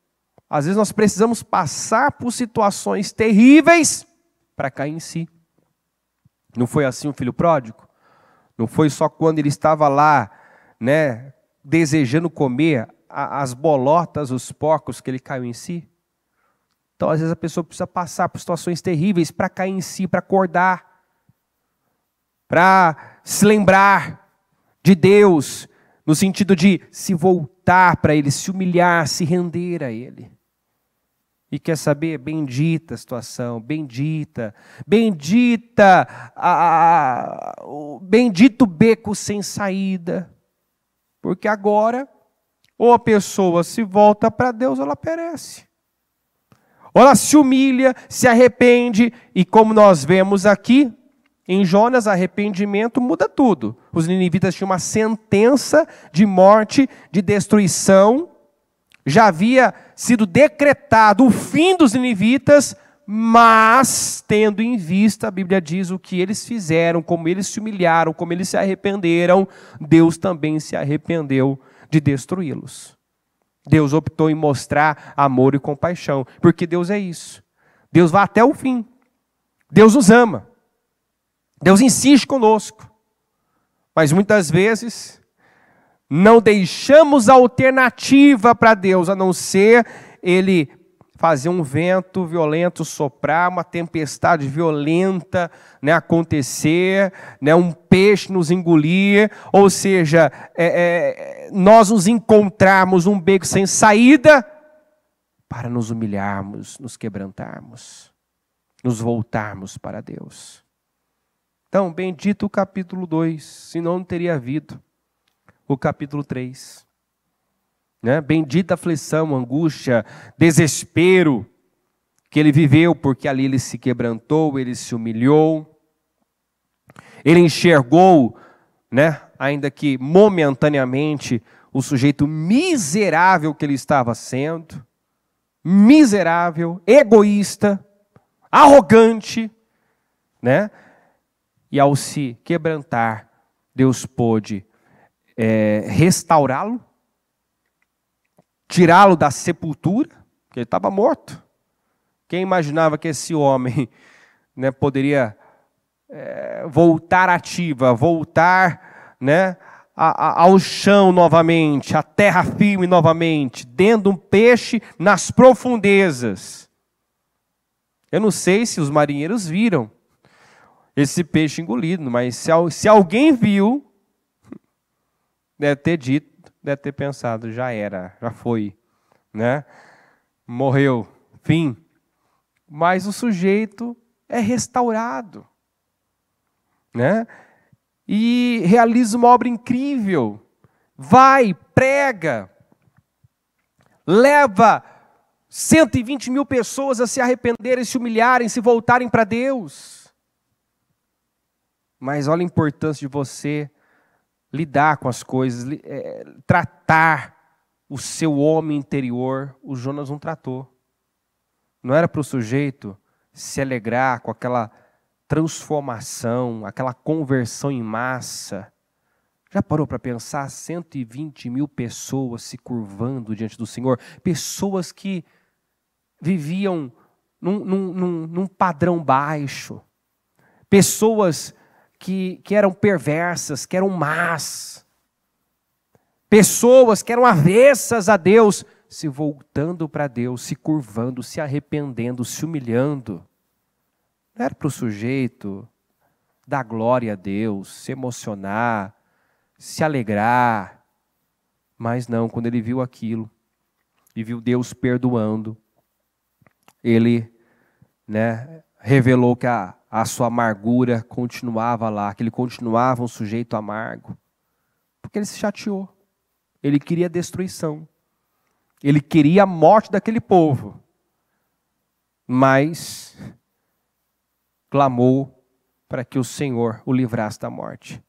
Às vezes nós precisamos passar por situações terríveis para cair em si. Não foi assim o filho pródigo? Não foi só quando ele estava lá, né, desejando comer as bolotas, os porcos, que ele caiu em si? Então, às vezes a pessoa precisa passar por situações terríveis para cair em si, para acordar, para se lembrar de Deus, no sentido de se voltar para Ele, se humilhar, se render a Ele. E quer saber? Bendita a situação, bendito o beco sem saída. Porque agora, ou a pessoa se volta para Deus, ou ela perece. Ou ela se humilha, se arrepende, e como nós vemos aqui, Em Jonas, arrependimento muda tudo. Os ninivitas tinham uma sentença de morte, de destruição. Já havia sido decretado o fim dos ninivitas, mas, tendo em vista, a Bíblia diz o que eles fizeram, como eles se humilharam, como eles se arrependeram, Deus também se arrependeu de destruí-los. Deus optou em mostrar amor e compaixão, porque Deus é isso. Deus vai até o fim. Deus nos ama. Deus insiste conosco. Mas muitas vezes não deixamos alternativa para Deus, a não ser Ele fazer um vento violento soprar, uma tempestade violenta, né, acontecer, né, um peixe nos engolir, ou seja, nós nos encontrarmos num beco sem saída para nos humilharmos, nos quebrantarmos, nos voltarmos para Deus. Então, bendito o capítulo 2, senão não teria havido o capítulo 3. Né? Bendita a aflição, angústia, desespero que ele viveu, porque ali ele se quebrantou, ele se humilhou, ele enxergou, né, ainda que momentaneamente, o sujeito miserável que ele estava sendo, miserável, egoísta, arrogante, né? E ao se quebrantar, Deus pôde restaurá-lo, tirá-lo da sepultura, porque ele estava morto. Quem imaginava que esse homem, né, poderia voltar ativa, voltar, né, ao chão novamente, à terra firme novamente, dentro de um peixe nas profundezas. Eu não sei se os marinheiros viram esse peixe engolido, mas se alguém viu, deve ter dito, deve ter pensado, já era, já foi, né? Morreu, fim. Mas o sujeito é restaurado, né? E realiza uma obra incrível. Vai, prega, leva 120 mil pessoas a se arrependerem, se humilharem, se voltarem para Deus. Mas olha a importância de você lidar com as coisas, tratar o seu homem interior. O Jonas não tratou. Não era para o sujeito se alegrar com aquela transformação, aquela conversão em massa. Já parou para pensar? 120 mil pessoas se curvando diante do Senhor. Pessoas que viviam num padrão baixo. Pessoas que eram perversas, que eram más. Pessoas que eram avessas a Deus, se voltando para Deus, se curvando, se arrependendo, se humilhando. Não era para o sujeito dar glória a Deus, se emocionar, se alegrar. Mas não, quando ele viu aquilo, e viu Deus perdoando, ele, né, revelou que a sua amargura continuava lá, que ele continuava um sujeito amargo, porque ele se chateou, ele queria destruição, ele queria a morte daquele povo, mas clamou para que o Senhor o livrasse da morte.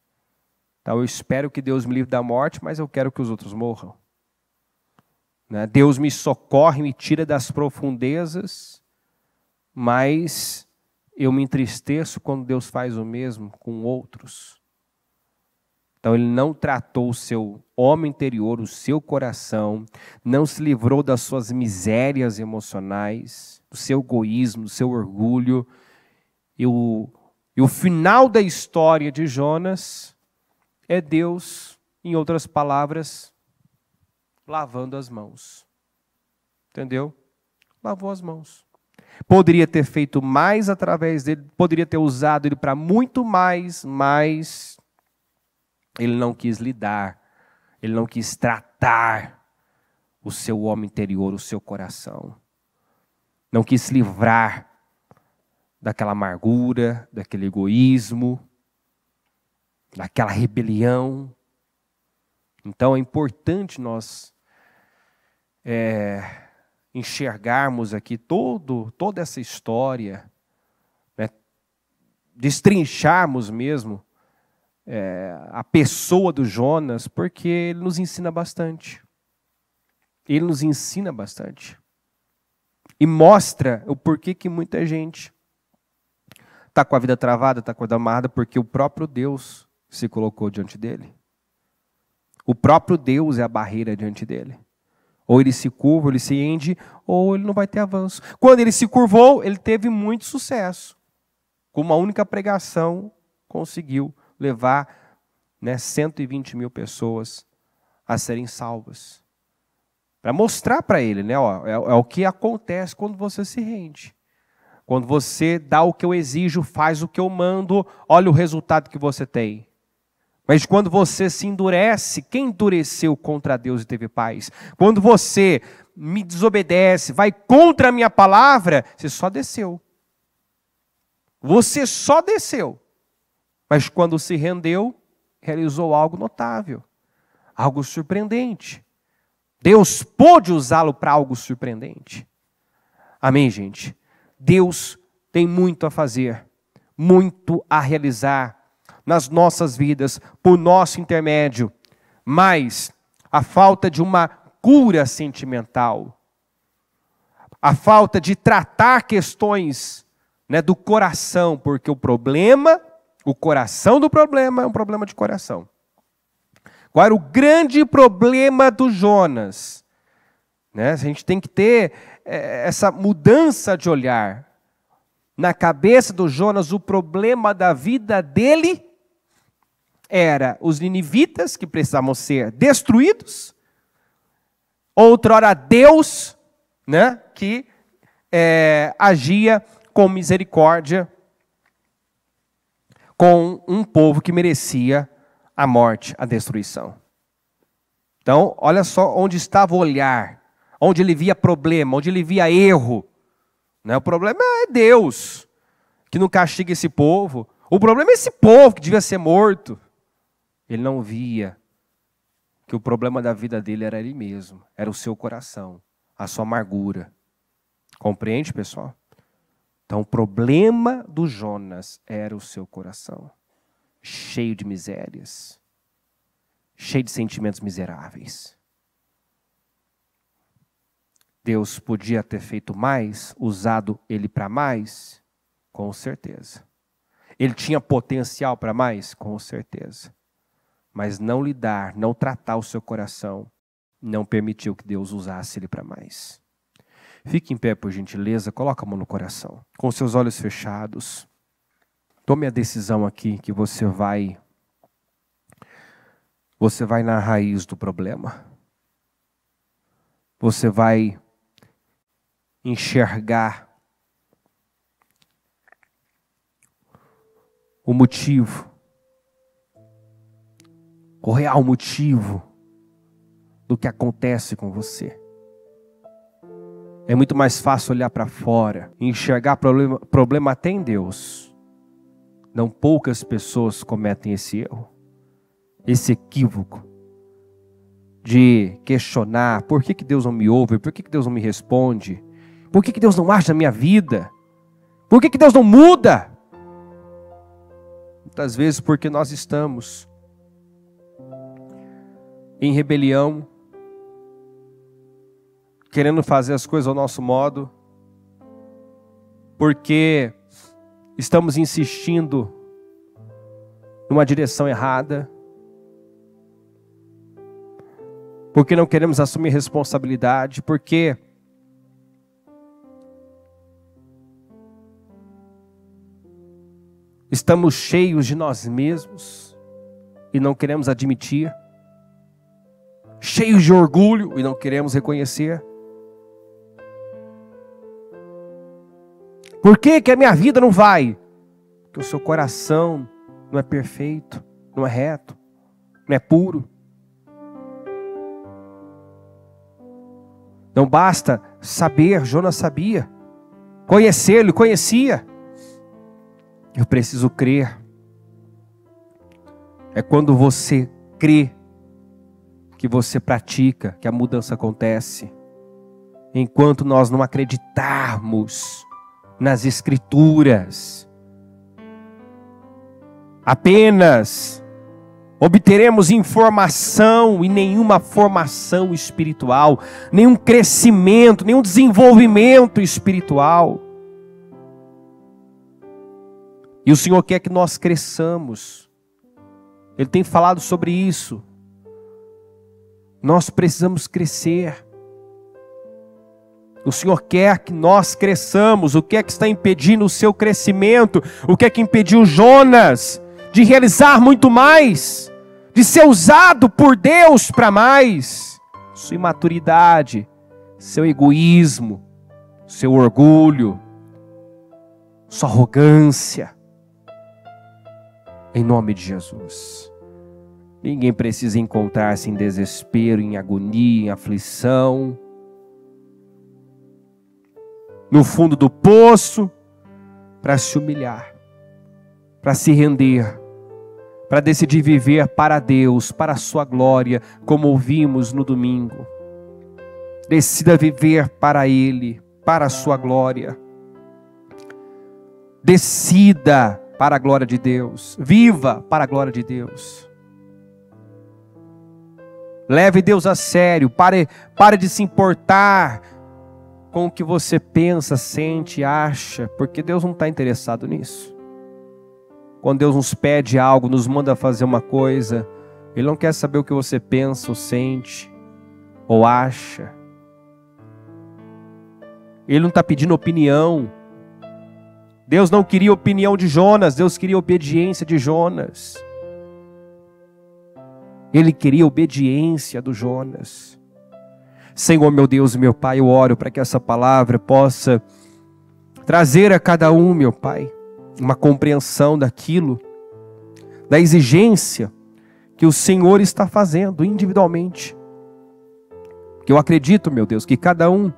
Então eu espero que Deus me livre da morte, mas eu quero que os outros morram. Né? Deus me socorre, me tira das profundezas, mas eu me entristeço quando Deus faz o mesmo com outros. Então ele não tratou o seu homem interior, o seu coração, não se livrou das suas misérias emocionais, do seu egoísmo, do seu orgulho. E o final da história de Jonas é Deus, em outras palavras, lavando as mãos. Entendeu? Lavou as mãos. Poderia ter feito mais através dele, poderia ter usado ele para muito mais, mas ele não quis lidar, ele não quis tratar o seu homem interior, o seu coração. Não quis se livrar daquela amargura, daquele egoísmo, daquela rebelião. Então é importante nós enxergarmos aqui toda essa história, né, destrincharmos mesmo a pessoa do Jonas, porque ele nos ensina bastante. Ele nos ensina bastante. E mostra o porquê que muita gente está com a vida travada, está com a vida amarrada, porque o próprio Deus se colocou diante dele. O próprio Deus é a barreira diante dele. Ou ele se curva, ou ele se rende, ou ele não vai ter avanço. Quando ele se curvou, ele teve muito sucesso. Com uma única pregação, conseguiu levar 120 mil pessoas a serem salvas. Para mostrar para ele, é o que acontece quando você se rende. Quando você dá o que eu exijo, faz o que eu mando, olha o resultado que você tem. Mas quando você se endurece, quem endureceu contra Deus e teve paz? Quando você me desobedece, vai contra a minha palavra, você só desceu. Você só desceu. Mas quando se rendeu, realizou algo notável, algo surpreendente. Deus pôde usá-lo para algo surpreendente. Amém, gente? Deus tem muito a fazer, muito a realizar nas nossas vidas, por nosso intermédio. Mas a falta de uma cura sentimental, a falta de tratar questões do coração, porque o coração do problema é um problema de coração. Qual era o grande problema do Jonas? A gente tem que ter essa mudança de olhar. Na cabeça do Jonas, o problema da vida dele era os ninivitas, que precisavam ser destruídos. Outrora Deus, que agia com misericórdia com um povo que merecia a morte, a destruição. Então, olha só onde estava o olhar, onde ele via problema, onde ele via erro. O problema é Deus, que não castiga esse povo. O problema é esse povo que devia ser morto. Ele não via que o problema da vida dele era ele mesmo, era o seu coração, a sua amargura. Compreende, pessoal? Então, o problema do Jonas era o seu coração, cheio de misérias, cheio de sentimentos miseráveis. Deus podia ter feito mais, usado ele para mais? Com certeza. Ele tinha potencial para mais? Com certeza. Mas não lidar, não tratar o seu coração, não permitiu que Deus usasse ele para mais. Fique em pé, por gentileza, coloca a mão no coração, com seus olhos fechados. Tome a decisão aqui que você vai na raiz do problema. Você vai enxergar o motivo, o real motivo do que acontece com você. É muito mais fácil olhar para fora e enxergar problema até em Deus. Não poucas pessoas cometem esse erro, esse equívoco de questionar por que Deus não me ouve, por que Deus não me responde, por que Deus não age na minha vida, por que Deus não muda. Muitas vezes porque nós estamos em rebelião, querendo fazer as coisas ao nosso modo, porque estamos insistindo numa direção errada, porque não queremos assumir responsabilidade, porque estamos cheios de nós mesmos e não queremos admitir, cheios de orgulho e não queremos reconhecer. Por que a minha vida não vai? Porque o seu coração não é perfeito, não é reto, não é puro. Não basta saber, Jonas sabia. Conhecê-lo, conhecia. Eu preciso crer. É quando você crê que você pratica, que a mudança acontece. Enquanto nós não acreditarmos nas Escrituras, apenas obteremos informação e nenhuma formação espiritual, nenhum crescimento, nenhum desenvolvimento espiritual. E o Senhor quer que nós cresçamos. Ele tem falado sobre isso. Nós precisamos crescer. O Senhor quer que nós cresçamos. O que é que está impedindo o seu crescimento? O que é que impediu Jonas de realizar muito mais? De ser usado por Deus para mais? Sua imaturidade, seu egoísmo, seu orgulho, sua arrogância. Em nome de Jesus. Ninguém precisa encontrar-se em desespero, em agonia, em aflição, no fundo do poço, para se humilhar, para se render, para decidir viver para Deus, para a sua glória, como ouvimos no domingo. Decida viver para Ele, para a sua glória. Decida para a glória de Deus. Viva para a glória de Deus. Leve Deus a sério. Pare de se importar com o que você pensa, sente, acha, porque Deus não está interessado nisso. Quando Deus nos pede algo, nos manda fazer uma coisa, Ele não quer saber o que você pensa, ou sente, ou acha. Ele não está pedindo opinião. Deus não queria opinião de Jonas, Deus queria obediência de Jonas. Ele queria obediência do Jonas. Senhor, meu Deus e meu Pai, eu oro para que essa palavra possa trazer a cada um, meu Pai, uma compreensão daquilo, da exigência que o Senhor está fazendo individualmente. Que eu acredito, meu Deus, que cada um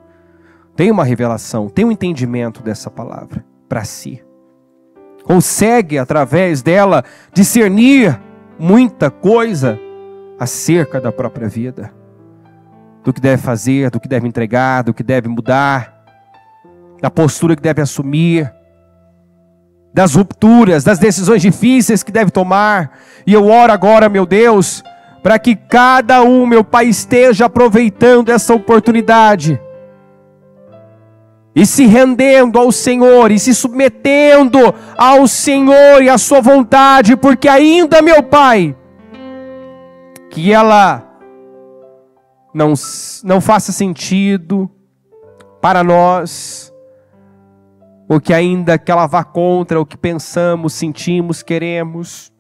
tem uma revelação, tem um entendimento dessa palavra para si. Consegue, através dela, discernir muita coisa acerca da própria vida. Do que deve fazer, do que deve entregar, do que deve mudar, da postura que deve assumir, das rupturas, das decisões difíceis que deve tomar. E eu oro agora, meu Deus, para que cada um, meu Pai, esteja aproveitando essa oportunidade e se rendendo ao Senhor, e se submetendo ao Senhor e à sua vontade, porque ainda, meu Pai, que ela não faça sentido para nós, ou que ainda que ela vá contra o que pensamos, sentimos, queremos.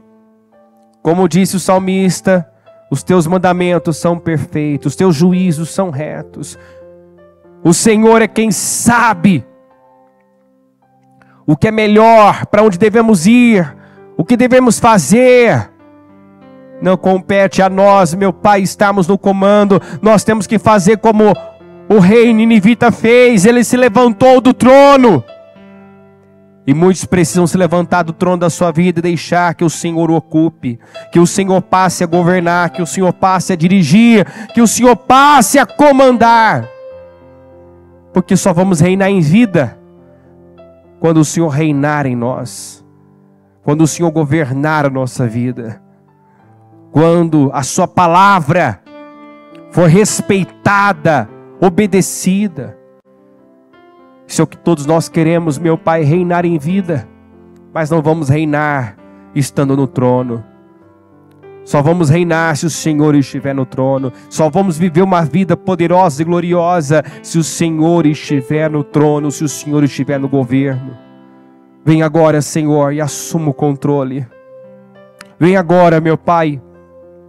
Como disse o salmista, os teus mandamentos são perfeitos, os teus juízos são retos. O Senhor é quem sabe o que é melhor, para onde devemos ir, o que devemos fazer. Não compete a nós, meu Pai, estarmos no comando. Nós temos que fazer como o rei ninivita fez. Ele se levantou do trono. E muitos precisam se levantar do trono da sua vida e deixar que o Senhor o ocupe, que o Senhor passe a governar, que o Senhor passe a dirigir, que o Senhor passe a comandar. Porque só vamos reinar em vida quando o Senhor reinar em nós, quando o Senhor governar a nossa vida, quando a sua palavra for respeitada, obedecida. Isso é o que todos nós queremos, meu Pai, reinar em vida, mas não vamos reinar estando no trono. Só vamos reinar se o Senhor estiver no trono. Só vamos viver uma vida poderosa e gloriosa se o Senhor estiver no trono, se o Senhor estiver no governo. Vem agora, Senhor, e assuma o controle. Vem agora, meu Pai,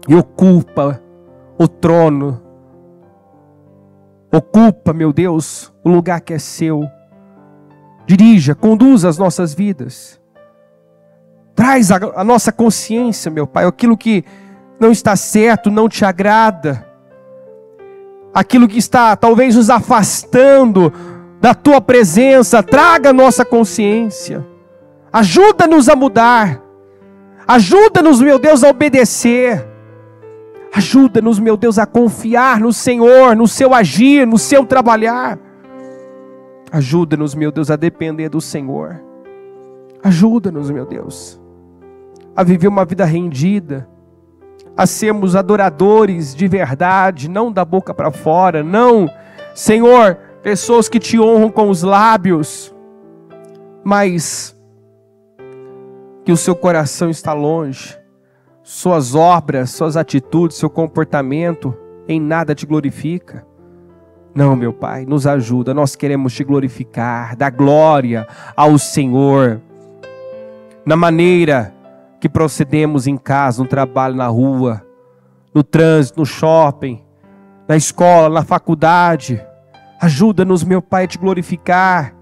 e ocupa o trono. Ocupa, meu Deus, o lugar que é seu. Dirija, conduza as nossas vidas. Traz a nossa consciência, meu Pai, aquilo que não está certo, não te agrada. Aquilo que está talvez nos afastando da Tua presença, traga a nossa consciência. Ajuda-nos a mudar. Ajuda-nos, meu Deus, a obedecer. Ajuda-nos, meu Deus, a confiar no Senhor, no seu agir, no seu trabalhar. Ajuda-nos, meu Deus, a depender do Senhor. Ajuda-nos, meu Deus. a viver uma vida rendida, a sermos adoradores de verdade, não da boca para fora, não, Senhor, pessoas que te honram com os lábios, mas que o seu coração está longe, suas obras, suas atitudes, seu comportamento em nada te glorifica. Não, meu Pai, nos ajuda, nós queremos te glorificar, dar glória ao Senhor, na maneira que procedemos em casa, no trabalho, na rua, no trânsito, no shopping, na escola, na faculdade. Ajuda-nos, meu Pai, a te glorificar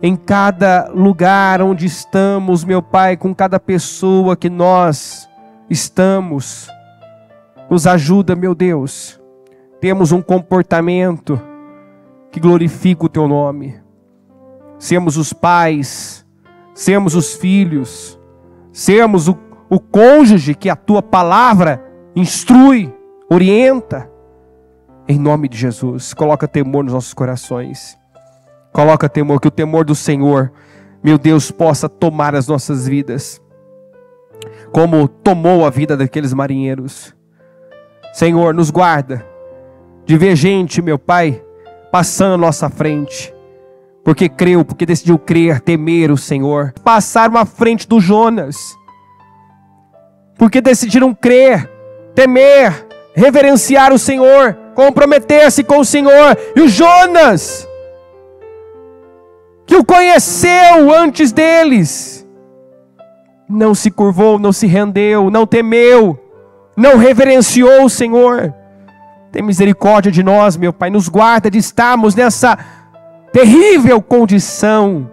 em cada lugar onde estamos, meu Pai, com cada pessoa que nós estamos. Nos ajuda, meu Deus, temos um comportamento que glorifica o Teu nome. Sermos os pais, sermos os filhos, sermos o cônjuge que a Tua palavra instrui, orienta. Em nome de Jesus, coloca temor nos nossos corações. Coloca temor, que o temor do Senhor, meu Deus, possa tomar as nossas vidas, como tomou a vida daqueles marinheiros. Senhor, nos guarda de ver gente, meu Pai, passando à nossa frente, porque creu, porque decidiu crer, temer o Senhor. Passaram à frente do Jonas, porque decidiram crer, temer, reverenciar o Senhor, comprometer-se com o Senhor. E o Jonas, que o conheceu antes deles, não se curvou, não se rendeu, não temeu, não reverenciou o Senhor. Tem misericórdia de nós, meu Pai, nos guarda de estarmos nessa terrível condição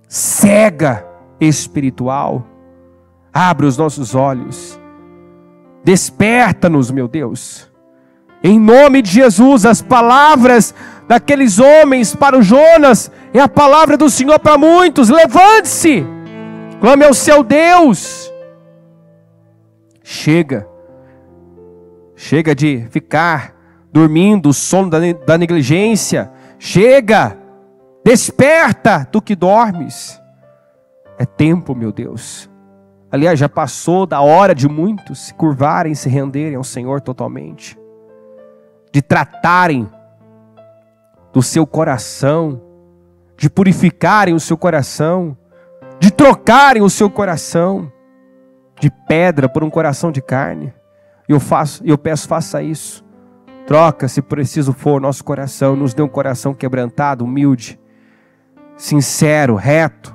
cega espiritual. Abre os nossos olhos, desperta-nos, meu Deus. Em nome de Jesus, as palavras daqueles homens para o Jonas é a palavra do Senhor para muitos. Levante-se, clame ao seu Deus. Chega de ficar dormindo o sono da negligência. Chega, desperta tu que dormes. É tempo, meu Deus. Aliás, já passou da hora de muitos se curvarem, se renderem ao Senhor totalmente, de tratarem do seu coração, de purificarem o seu coração, de trocarem o seu coração de pedra por um coração de carne. Eu peço, faça isso. Troca, se preciso for, nosso coração. Nos dê um coração quebrantado, humilde, sincero, reto.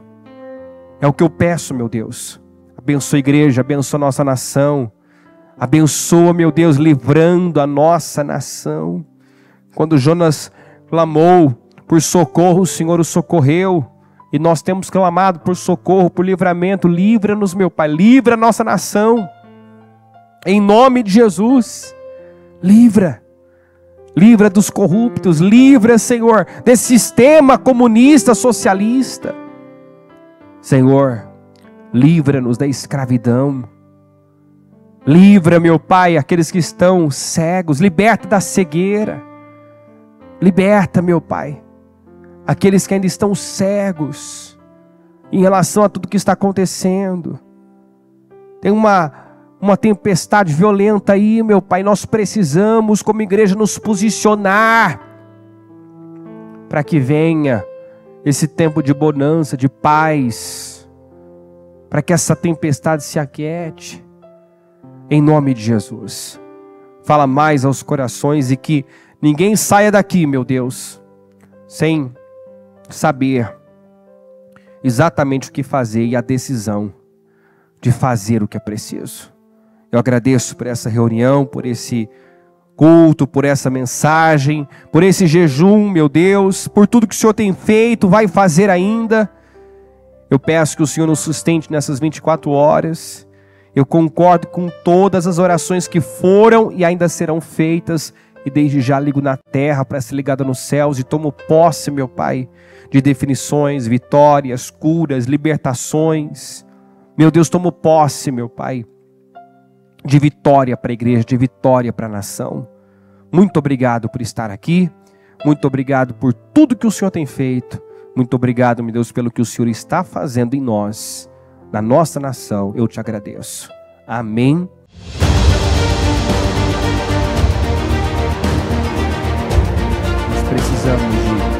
É o que eu peço, meu Deus. Abençoa a igreja, abençoa a nossa nação. Abençoa, meu Deus, livrando a nossa nação. Quando Jonas clamou por socorro, o Senhor o socorreu. E nós temos clamado por socorro, por livramento. Livra-nos, meu Pai, livra a nossa nação. Em nome de Jesus, livra dos corruptos, livra, Senhor, desse sistema comunista, socialista. Senhor, livra-nos da escravidão. Livra, meu Pai, aqueles que estão cegos, liberta da cegueira. Liberta, meu Pai, aqueles que ainda estão cegos em relação a tudo que está acontecendo. Tem uma tempestade violenta aí, meu Pai. Nós precisamos, como igreja, nos posicionar para que venha esse tempo de bonança, de paz, para que essa tempestade se aquiete. Em nome de Jesus, fala mais aos corações e que ninguém saia daqui, meu Deus, sem saber exatamente o que fazer e a decisão de fazer o que é preciso. Eu agradeço por essa reunião, por esse culto, por essa mensagem, por esse jejum, meu Deus, por tudo que o Senhor tem feito, vai fazer ainda. Eu peço que o Senhor nos sustente nessas 24 horas. Eu concordo com todas as orações que foram e ainda serão feitas, e desde já ligo na terra para ser ligada nos céus e tomo posse, meu Pai, de definições, vitórias, curas, libertações. Meu Deus, tomo posse, meu Pai, de vitória para a igreja, de vitória para a nação. Muito obrigado por estar aqui, muito obrigado por tudo que o Senhor tem feito, muito obrigado, meu Deus, pelo que o Senhor está fazendo em nós. na nossa nação, eu te agradeço. Amém. Nós precisamos de